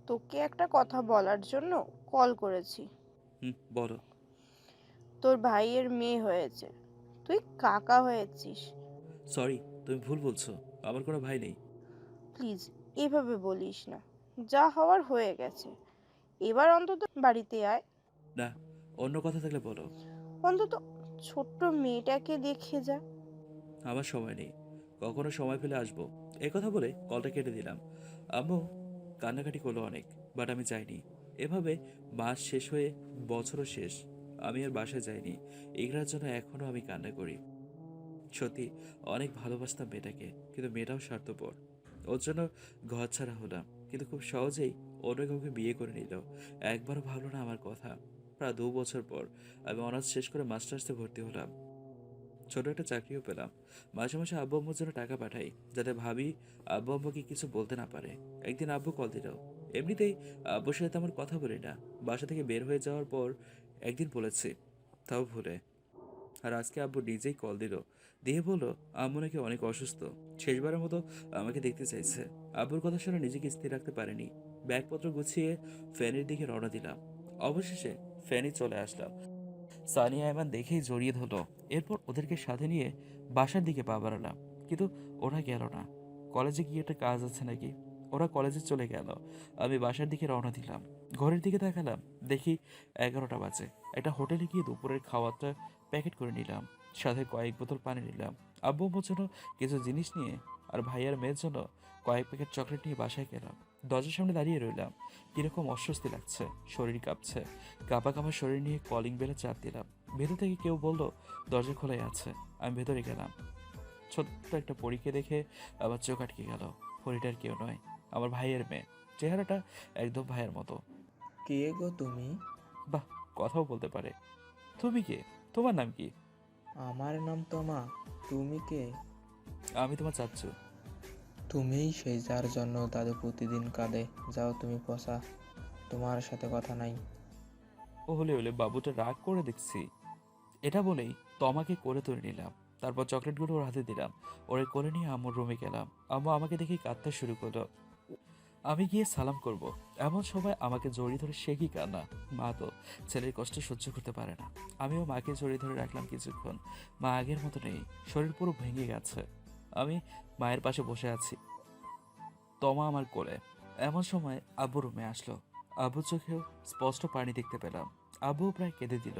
তোকে একটা কথা বলার জন্য কল করেছি। বলো। তোর ভাইয়ের মেয়ে হয়েছে, তুই কাকা হয়েছিস। সরি, তুমি ভুল বলছো, আমার কোনো ভাই নেই। প্লিজ এভাবে বলিস না, যা হওয়ার হয়ে গেছে। এবার অন্তত বাড়িতে আয়, না, অন্য কথা থাকলে বলো। অন্তত ছোট্ট মেয়েটাকে দেখে যা। আমার সময় নেই, কখনো সময় পেলে আসবো। এই কথা বলে কলটা কেটে দিলাম। আম্মু কান্নাকাটি করলো অনেক, বাট আমি যাইনি। এভাবে মাস শেষ হয়ে বছরও শেষ, আমি আর বাসায় যাইনি। এগুলোর জন্য এখনও আমি কান্না করি। সত্যি অনেক ভালোবাসতাম মেয়েটাকে, কিন্তু মেয়েটাও স্বার্থপর। ওর জন্য ঘর ছাড়া হলাম, কিন্তু খুব সহজেই অন্য কাউকে বিয়ে করে নিল। একবারও ভাবলো না আমার কথা। প্রায় 2 বছর পর আমি অনার্স শেষ করে মাস্টার্সে ভর্তি হলাম। ছোট একটা চাকরিও পেলাম। মাঝে মাঝে আব্বু আম্মুর জন্য টাকা পাঠাই, যাতে ভাবি আব্বু আম্মুকে কিছু বলতে না পারে। একদিন আব্বু কল দিল। এমনিতেই আব্বুর সাথে আমার কথা বলি না, বাসা থেকে বের হয়ে যাওয়ার পর একদিন বলেছি, তাও ভুলে। আর আজকে আব্বু নিজেই কল দিল, দিয়ে বলল আম্মু নাকি অনেক অসুস্থ, শেষবারের মতো আমাকে দেখতে চাইছে। আব্বুর কথা শুনে নিজেকে স্থির রাখতে পারিনি। ব্যাগপত্র গুছিয়ে ফ্যানের দিকে রওনা দিলাম। অবশেষে ফ্যানে চলে আসলাম। সানিয়া আয়মান দেখেই জড়িয়ে ধরলো। এরপর ওদেরকে সাথে নিয়ে বাসার দিকে পা বাড়ালাম, কিন্তু ওরা গেল না। কলেজে গিয়ে একটা কাজ আছে নাকি। ওরা কলেজে চলে গেল। আমি বাসার দিকে রওনা দিলাম। ঘরের দিকে তাকালাম, দেখি 11টা বাজে। একটা হোটেলে গিয়ে দুপুরের খাওয়াটা প্যাকেট করে নিলাম, সাথে কয়েক বোতল পানি নিলাম। আব্বু আম্মুর জন্য কিছু জিনিস নিয়ে আর ভাইয়ার মেয়ের জন্য কয়েক প্যাকেট চকলেট নিয়ে বাসায় গেলাম। দরজার সামনে দাঁড়িয়ে রইলাম, কিরকম অস্বস্তি লাগছে, শরীর কাঁপছে। কাঁপা কাঁপা শরীর নিয়ে কলিং বেলে চাপ দিলাম। ভেতর থেকে কেউ বলল দরজা খোলাই আছে। আমি ভেতরে গেলাম। ছোট্ট একটা পরীকে দেখে আমার চোখ আটকে গেল। পরীটার কেউ নয়, আমার ভাইয়ের মেয়ে। চেহারাটা একদম ভাইয়ের মতো। কে গো তুমি? বাহ, কথাও বলতে পারে। তুমি কে? তোমার নাম কি? আমার নাম তমা। তুমি কে? আমি তোমার চাচ্চু। তুমিই সেই যার জন্য দাদু প্রতিদিন কাঁদে। যাও তুমি পচা, তোমার সাথে কথা নাই। ও হলে হলে বাবুটা রাগ করে দেখছি। এটা বলেই তমাকে করে তুলে নিলাম। তারপর চকলেটগুলো ওর হাতে দিলাম। ওরে করে নিয়ে আম্মুর রুমে গেলাম। আম্মু আমাকে দেখেই কাঁদতে শুরু করলো। আমি গিয়ে সালাম করব, এমন সময় আমাকে জড়িয়ে ধরে সে কি কান্না। মা তো ছেলের কষ্ট সহ্য করতে পারে না। আমিও মাকে জড়িয়ে ধরে রাখলাম কিছুক্ষণ। মা আগের মতো নেই, শরীর পুরো ভেঙে গেছে। আমি মায়ের পাশে বসে আছি, তমা আমার কোলে। এমন সময় আব্বু রুমে আসলো। আব্বুর চোখেও স্পষ্ট পানি দেখতে পেলাম। আব্বু প্রায় কেঁদে দিল।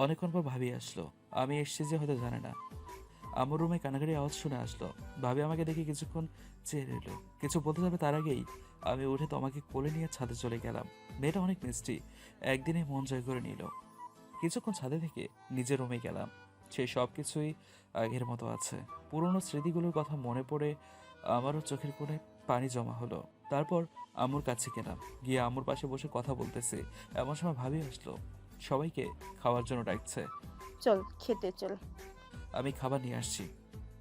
অনেকক্ষণ পর ভাবি আসলো। আমি এসছি যে হয়তো জানে না। আমার রুমে কানাকাটি আওয়াজ শুনে আসলো। ভাবি আমাকে দেখে কিছুক্ষণ চেয়ে রইল। কিছু বলতে যাবে তার আগেই আমি উঠে তোমাকে কোলে নিয়ে ছাদে চলে গেলাম। মেয়েটা অনেক মিষ্টি, একদিনে মন জয় করে নিল। কিছুক্ষণ ছাদে থেকে নিজের রুমে গেলাম। সেই সব কিছুই আগের মতো আছে। পুরনো স্মৃতিগুলোর কথা মনে পড়ে আমারও চোখের কোণে পানি জমা হলো। তারপর আম্মুর কাছে গেলাম, গিয়ে আম্মুর পাশে বসে কথা বলতেছি। এমন সময় ভাবি আসলো। সবাইকে খাওয়ার জন্য ডাকছে। চল খেতে চল। আমি খাবার নিয়ে আসছি,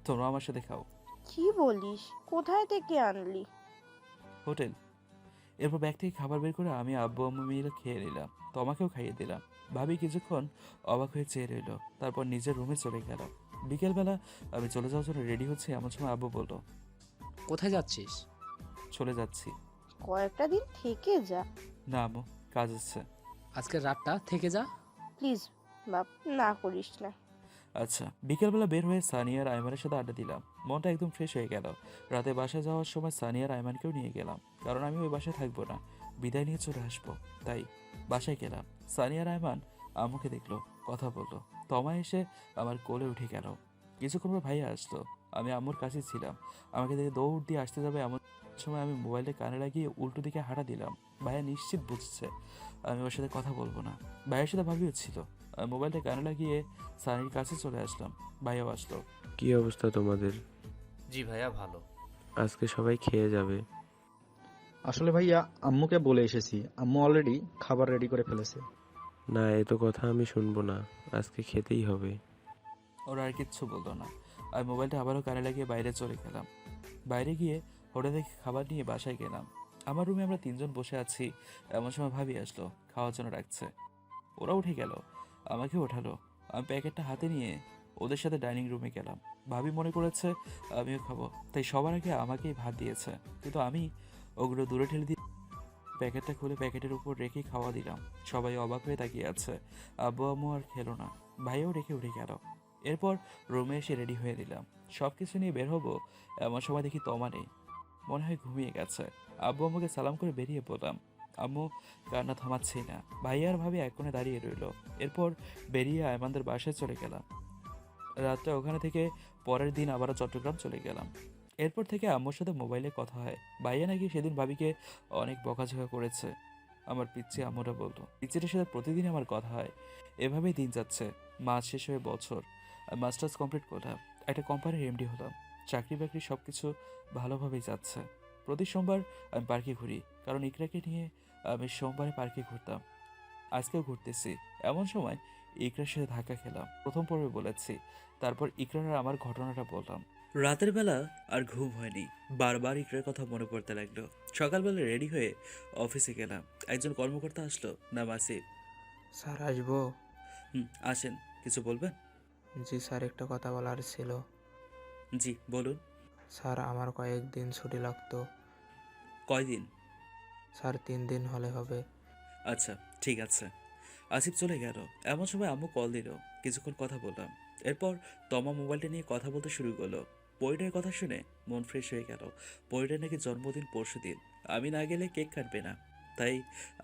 তোমরা আমার সাথে খাও। কি বলিস? কোথায় থেকে আনলি? হোটেল। এরপর ব্যাগ থেকে খাবার বের করে আমি আব্বু আম্মু মিলে খেয়ে নিলাম, তোমাকেও খাইয়ে দিলাম। ভাবি কিছুক্ষণ অবাক হয়ে চেয়ে রইল, তারপর নিজের রুমে চলে গেল। বিকেলবেলা আমি চলে যাওয়ার জন্য রেডি হচ্ছে এমন সময় আব্বু বলল, কোথায় যাচ্ছিস? চলে যাচ্ছি। কয়েকটা দিন থেকে যা। না আম্মু, কাজ আছে। আজকের রাতটা থেকে যা। প্লিজ বাপ, না করিস না। আচ্ছা। বিকেলবেলা বের হয়ে সানিয়া আর আয়মানের সাথে আড্ডা দিলাম, মনটা একদম ফ্রেশ হয়ে গেল। রাতে বাসায় যাওয়ার সময় সানিয়া আর আয়মানকেও নিয়ে গেলাম, কারণ আমি ওই বাসায় থাকবো না, বিদায় নিয়ে চলে আসবো। তাই বাসায় গেলাম। সানিয়া আর আয়মান আম্মুকে দেখলো, কথা বললো। তমা এসে আমার কোলে উঠে গেল। কিছুক্ষণ পর ভাইয়া আসলো, আমি আম্মুর কাছে ছিলাম। আমাকে দেখে দৌড় দিয়ে আসতে যাবে এমন সময় আমি মোবাইলটা কানে লাগিয়ে উল্টো দিকে হাঁটা দিলাম। ভাইয়া নিশ্চিত বুঝছে আমি ওর সাথে কথা বলবো না। ভাইয়ের সাথে ভাবিও ছিল। আমি মোবাইলটা কানে লাগিয়ে সানির কাছে চলে আসলাম। ভাইয়াও আসলো। কি অবস্থা তোমাদের? জি ভাইয়া, ভালো। আজকে সবাই খেয়ে যাবে। আসলে ভাইয়া আম্মুকে বলে এসেছি, আম্মু অলরেডি খাবার রেডি করে ফেলেছে। না, এত কথা আমি শুনবো না, আজকে খেতেই হবে। ওরা আর কিচ্ছু বললো না। আমি মোবাইলটা আবারও কানে লাগিয়ে বাইরে চলে গেলাম। বাইরে গিয়ে হোটেল থেকে খাবার নিয়ে বাসায় গেলাম। আমার রুমে আমরা তিনজন বসে আছি, এমন সময় ভাবি আসলো, খাওয়ার জন্য ডাকছে। ওরা উঠে গেল, আমাকে ওঠালো। আমি প্যাকেটটা হাতে নিয়ে ওদের সাথে ডাইনিং রুমে গেলাম। ভাবি মনে করেছে আমিও খাবো, তাই সবার আগে আমাকেই ভাত দিয়েছে। কিন্তু আমি ওগুলো দূরে ঠেলে দিয়ে প্যাকেটটা খুলে প্যাকেটের উপর রেখে খাওয়া দিলাম। সবাই অবাক হয়ে তাকিয়ে আছে। আব্বু আম্মু আর খেলো না, ভাইও রেখে উঠে গেল। এরপর রুমে এসে রেডি হয়ে দিলাম, সব কিছু নিয়ে বের হবো। এমন সময় দেখি তমা নেই, মনে হয় ঘুমিয়ে গেছে। আব্বু আম্মুকে সালাম করে বেরিয়ে পড়লাম। আম্মু কান্না থামাচ্ছেই না। ভাইয়া আর ভাবি এক কোণে দাঁড়িয়ে রইল। এরপর বেরিয়ে আয়মানদের বাসায় চলে গেলাম। রাতটা ওখানে থেকে পরের দিন আবারও চট্টগ্রাম চলে গেলাম। এরপর থেকে আম্মুর সাথে মোবাইলে কথা হয়। ভাইয়া নাকি সেদিন ভাবিকে অনেক বকাঝকা করেছে। আমার পিচ্ছি আম্মুরা বলতো, পিচ্ছিটার সাথে প্রতিদিন আমার কথা হয়। এভাবেই দিন যাচ্ছে। মাস শেষ হয়ে বছর। আমি মাস্টার্স কমপ্লিট করলাম, একটা কোম্পানির এমডি হলাম। চাকরি বাকরি সব কিছু ভালোভাবেই যাচ্ছে। প্রতি সোমবার আমি পার্কে ঘুরি, কারণ ইকরাকে নিয়ে আমি সোমবারে পার্কে ঘুরতাম। আজকেও ঘুরতেছি। এমন সময় ইকরার সাথে ধাক্কা খেলাম, প্রথম পর্বে বলেছি। তারপর ইকরার আর আমার ঘটনাটা বললাম। রাতের বেলা আর ঘুম হয়নি, বারবার ইকরার কথা মনে পড়তে লাগলো। সকালবেলা রেডি হয়ে অফিসে গেলাম। একজন কর্মকর্তা আসলো, নাম আসিফ। স্যার আসবো? আসেন। কিছু বলবেন? জি স্যার, একটা কথা বলার ছিল। জি বলুন। স্যার, আমার কয়েকদিন ছুটি লাগতো। কয়দিন? স্যার 3 দিন হলে হবে। আচ্ছা, ঠিক আছে। আসিফ চলে গেল। এমন সময় আম্মু কল দিল, কিছুক্ষণ কথা বললাম। এরপর তমা মোবাইলটা নিয়ে কথা বলতে শুরু করলো। পরিটার কথা শুনে মন ফ্রেশ হয়ে গেল। পরিটার নাকি জন্মদিন পরশুদিন, আমি না গেলে কেক কাটবে না, তাই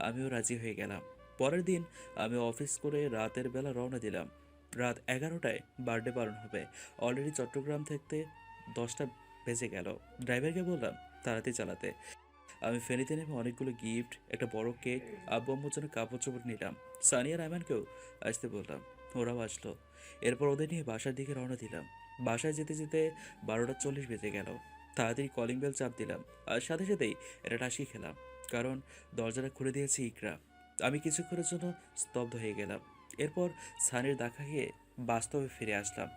আমিও রাজি হয়ে গেলাম। পরের দিন আমি অফিস করে রাতের বেলা রওনা দিলাম। রাত 11টায় বার্থডে পালন হবে। অলরেডি চট্টগ্রাম থেকে 10টা বেজে গেল। ড্রাইভারকে বললাম তাড়াতাড়ি চালাতে। আমি ফেনীতে নেমে অনেকগুলো গিফট, একটা বড় কেক, আব্বু আম্মুর জন্য কাপড় চোপড় নিলাম। সানিয়া রায়মানকেও আসতে বললাম, ওরাও আসলো। এরপর ওদের নিয়ে বাসার দিকে রওনা দিলাম। বাসায় যেতে যেতে 12টা 40 বেজে গেল। তাড়াতাড়ি কলিং বেল চাপ দিলাম, আর সাথে সাথেই একটা টাসকি খেলাম, কারণ দরজাটা খুলে দিয়েছে ইকরা। আমি কিছুক্ষণের জন্য স্তব্ধ হয়ে গেলাম। এরপর সানির দেখা খেয়ে বাস্তবে ফিরে আসলাম।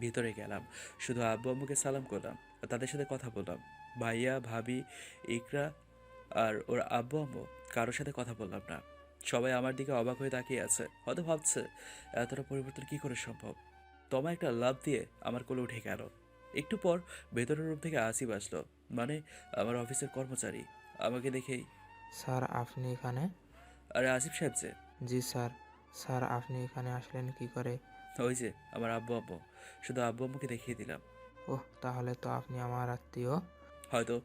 ভিতরে গেলাম, শুধু আব্বু আম্মুকে সালাম করলাম আর তাদের সাথে কথা বললাম। ভাইয়া, ভাবি, ইকরা আর ওর আব্বু আম্মু কারোর সাথে কথা বললাম না। সবাই আমার দিকে অবাক হয়ে তাকিয়ে আছে, হয়তো ভাবছে এতটা পরিবর্তন কি করে সম্ভব। তমা একটা লাফ দিয়ে আমার কোলে উঠে গেল। একটু পর ভেতরের রুম থেকে আসিফ আসলো, মানে আমার অফিসের কর্মচারী। আমাকে দেখেই, স্যার আপনি এখানে? আরে আসিফ সাহেব যে। জি স্যার। স্যার আপনি এখানে আসলেন কি করে? ওই যে আমার আব্বু আম্মু, শুধু আব্বু আম্মুকে দেখিয়ে দিলাম। ওহ, তাহলে তো আপনি আমার আত্মীয়। হয়তো।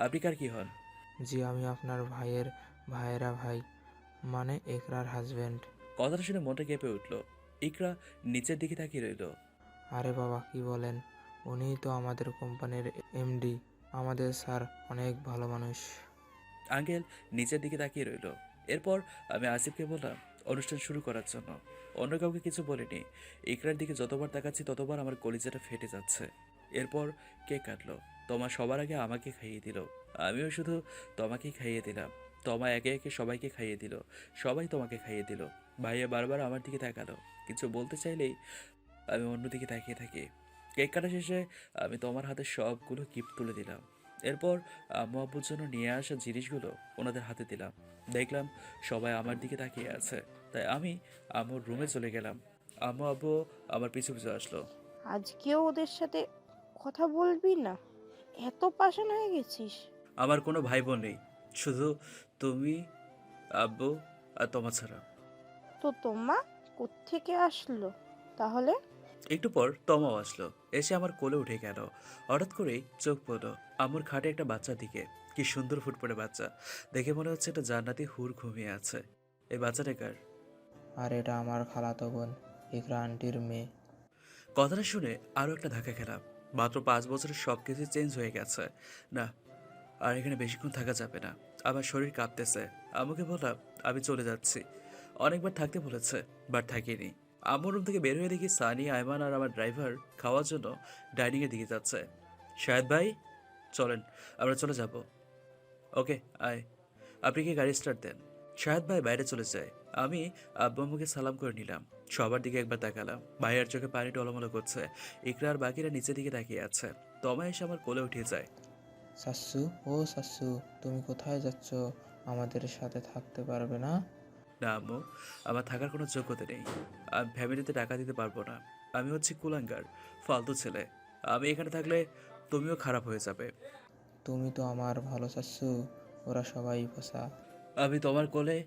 আপনি কার কি হন? জি, আমি আপনার ভাইয়েরা ভাই, মানে একরার হাজবেন্ড। কথাটা শুনে মনটা কেঁপে উঠল। ইকরা নিচের দিকে তাকিয়ে রইল। আরে বাবা, কি বলেন? উনিই তো আমাদের কোম্পানির এমডি। আমাদের স্যার অনেক ভালো মানুষ। আঙ্কেল নিচের দিকে তাকিয়ে রইল। এরপর আমি আসিফকে বললাম অনুষ্ঠান শুরু করার জন্য। অন্য কাউকে কিছু বলিনি। ইকরার দিকে যতবার তাকাচ্ছি ততবার আমার কলিজাটা ফেটে যাচ্ছে। এরপর কেক কাটলো। তোমার সবার আগে আমাকে খাইয়ে দিল। আমিও শুধু তোমাকেই খাইয়ে দিলাম। তমা একে একে সবাইকে খাইয়ে দিল। সবাই তোমাকে খাইয়ে দিল। ভাইয়া বারবার আমার দিকে তাকালো। কিছু বলতে চাইলেই আমি অন্যদিকে তাকিয়ে থাকি। কেক কাটা শেষে আমি তোমার হাতে সবগুলো গিফট তুলে দিলাম। এরপর আম্মু আব্বুর জন্য নিয়ে আসা জিনিসগুলো ওনাদের হাতে দিলাম। দেখলাম সবাই আমার দিকে তাকিয়ে আছে, তাই আমি আম্মুর রুমে চলে গেলাম। আম্মু আব্বু আমার পিছু পিছু আসলো। আজকেও ওদের সাথে কথা বলবি না? এত পাষাণ হয়ে গেছিস? আমার কোনো ভাই বোন নেই, শুধু তুমি, আব্বু আর তোমার ছাড়া। তো তোমা কোত্থেকে আসলো তাহলে? একটু পর তমাও আসলো, এসে আমার কোলে উঠে গেল। হঠাৎ করেই চোখ পড়লো আম্মুর খাটে একটা বাচ্চার দিকে। কি সুন্দর ফুটফুটে বাচ্চা, দেখে মনে হচ্ছে একটা জান্নাতি হুর ঘুমিয়ে আছে। এই বাচ্চাটা কার? আর এটা আমার খালাতো বোন, ইকরা আন্টির মেয়ে। কথাটা শুনে আরও একটা ধাক্কা খেলাম। মাত্র 5 বছরের সব কিছু চেঞ্জ হয়ে গেছে। না, আর এখানে বেশিক্ষণ থাকা যাবে না। আমার শরীর কাঁপতেছে। আম্মুকে বললাম আমি চলে যাচ্ছি। অনেকবার থাকতে বলেছে, বাট থাকিনি। আম্মুর রুম থেকে বের হয়ে দেখি সানি, আয়মান আর আমার ড্রাইভার খাওয়ার জন্য ডাইনিংয়ের দিকে যাচ্ছে। শাহেদ ভাই, চলেন, আমরা চলে যাব। ওকে, আয়। আপনি কি গাড়ি স্টার্ট দেন? শাহেদ ভাই বাইরে চলে যায়। আমি আব্বু আম্মুকে সালাম করে নিলাম। সবার দিকে একবার তাকালাম। ভাইয়ার চোখে পানি টলমলো করছে। ইকরা আর বাকিরা নিচের দিকে তাকিয়ে আছে। তমা এসে আমার কোলে উঠে যায়। সাসু, ও সাসু, তুমি কোথায় যাচ্ছ? আমাদের সাথে থাকতে পারবে না? না আম্মু, আমার থাকার কোনো যোগ্যতা নেই। আমি ফ্যামিলিতে টাকা দিতে পারবো না। আমি হচ্ছি কুলাঙ্গার, ফালতু ছেলে। আমি এখানে থাকলে তুমিও খারাপ হয়ে যাবে। তুমি তো আমার ভালো সাসু, ওরা সবাই পোষা। আমি তোমার কোলে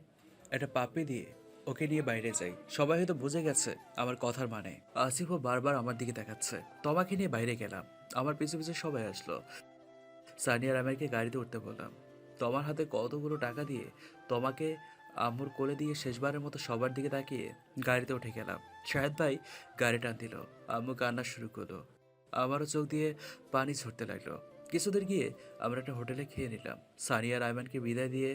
একটা পাপ্পি দিয়ে ওকে নিয়ে বাইরে যাই। সবাই হয়তো বুঝে গেছে আমার কথার মানে। আসিফও বারবার আমার দিকে দেখাচ্ছে। তোমাকে নিয়ে বাইরে গেলাম। আমার পিছু পিছু সবাই আসলো। সানিয়ার আমাকে গাড়িতে উঠতে বললাম। তোমার হাতে কতগুলো টাকা দিয়ে তোমাকে আম্মুর কোলে দিয়ে শেষবারের মতো সবার দিকে তাকিয়ে গাড়িতে উঠে গেলাম। শাহেদ ভাই গাড়ি টান দিল। আম্মু কান্না শুরু করলো। আমারও চোখ দিয়ে পানি ঝরতে লাগলো। কিছুদূর গিয়ে আমরা একটা হোটেলে খেয়ে নিলাম। সানিয়া আর আয়মানকে বিদায় দিয়ে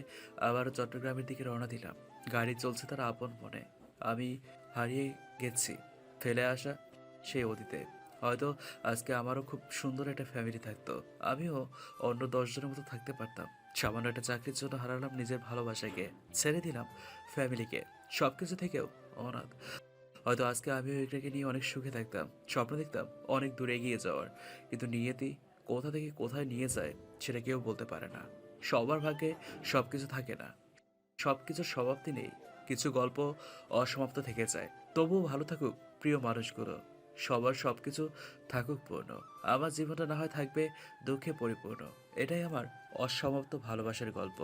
আবারও চট্টগ্রামের দিকে রওনা দিলাম। গাড়ি চলছে তার আপন মনে। আমি হারিয়ে গেছি ফেলে আসা সেই অতীতে। হয়তো আজকে আমারও খুব সুন্দর একটা ফ্যামিলি থাকতো। আমিও অন্য 10 জনের মতো থাকতে পারতাম। সামান্য একটা চাকরির জন্য হারালাম নিজের ভালোবাসাকে, ছেড়ে দিলাম ফ্যামিলিকে, সবকিছু থেকেও অনাথ। হয়তো আজকে আমিও এটাকে নিয়ে অনেক সুখে থাকতাম, স্বপ্ন দেখতাম অনেক দূরে এগিয়ে যাওয়ার। কিন্তু নিয়তি কোথা থেকে কোথায় নিয়ে যায় সেটা কেউ বলতে পারে না। সবার ভাগ্যে সবকিছু থাকে না, সবকিছুর সমাপ্তি নেই। কিছু গল্প অসমাপ্ত থেকে যায়। তবুও ভালো থাকুক প্রিয় মানুষগুলো, সবার সবকিছু থাকুক পূর্ণ। আমার জীবনটা না হয় থাকবে দুঃখে পরিপূর্ণ। এটাই আমার অসমাপ্ত ভালোবাসার গল্প।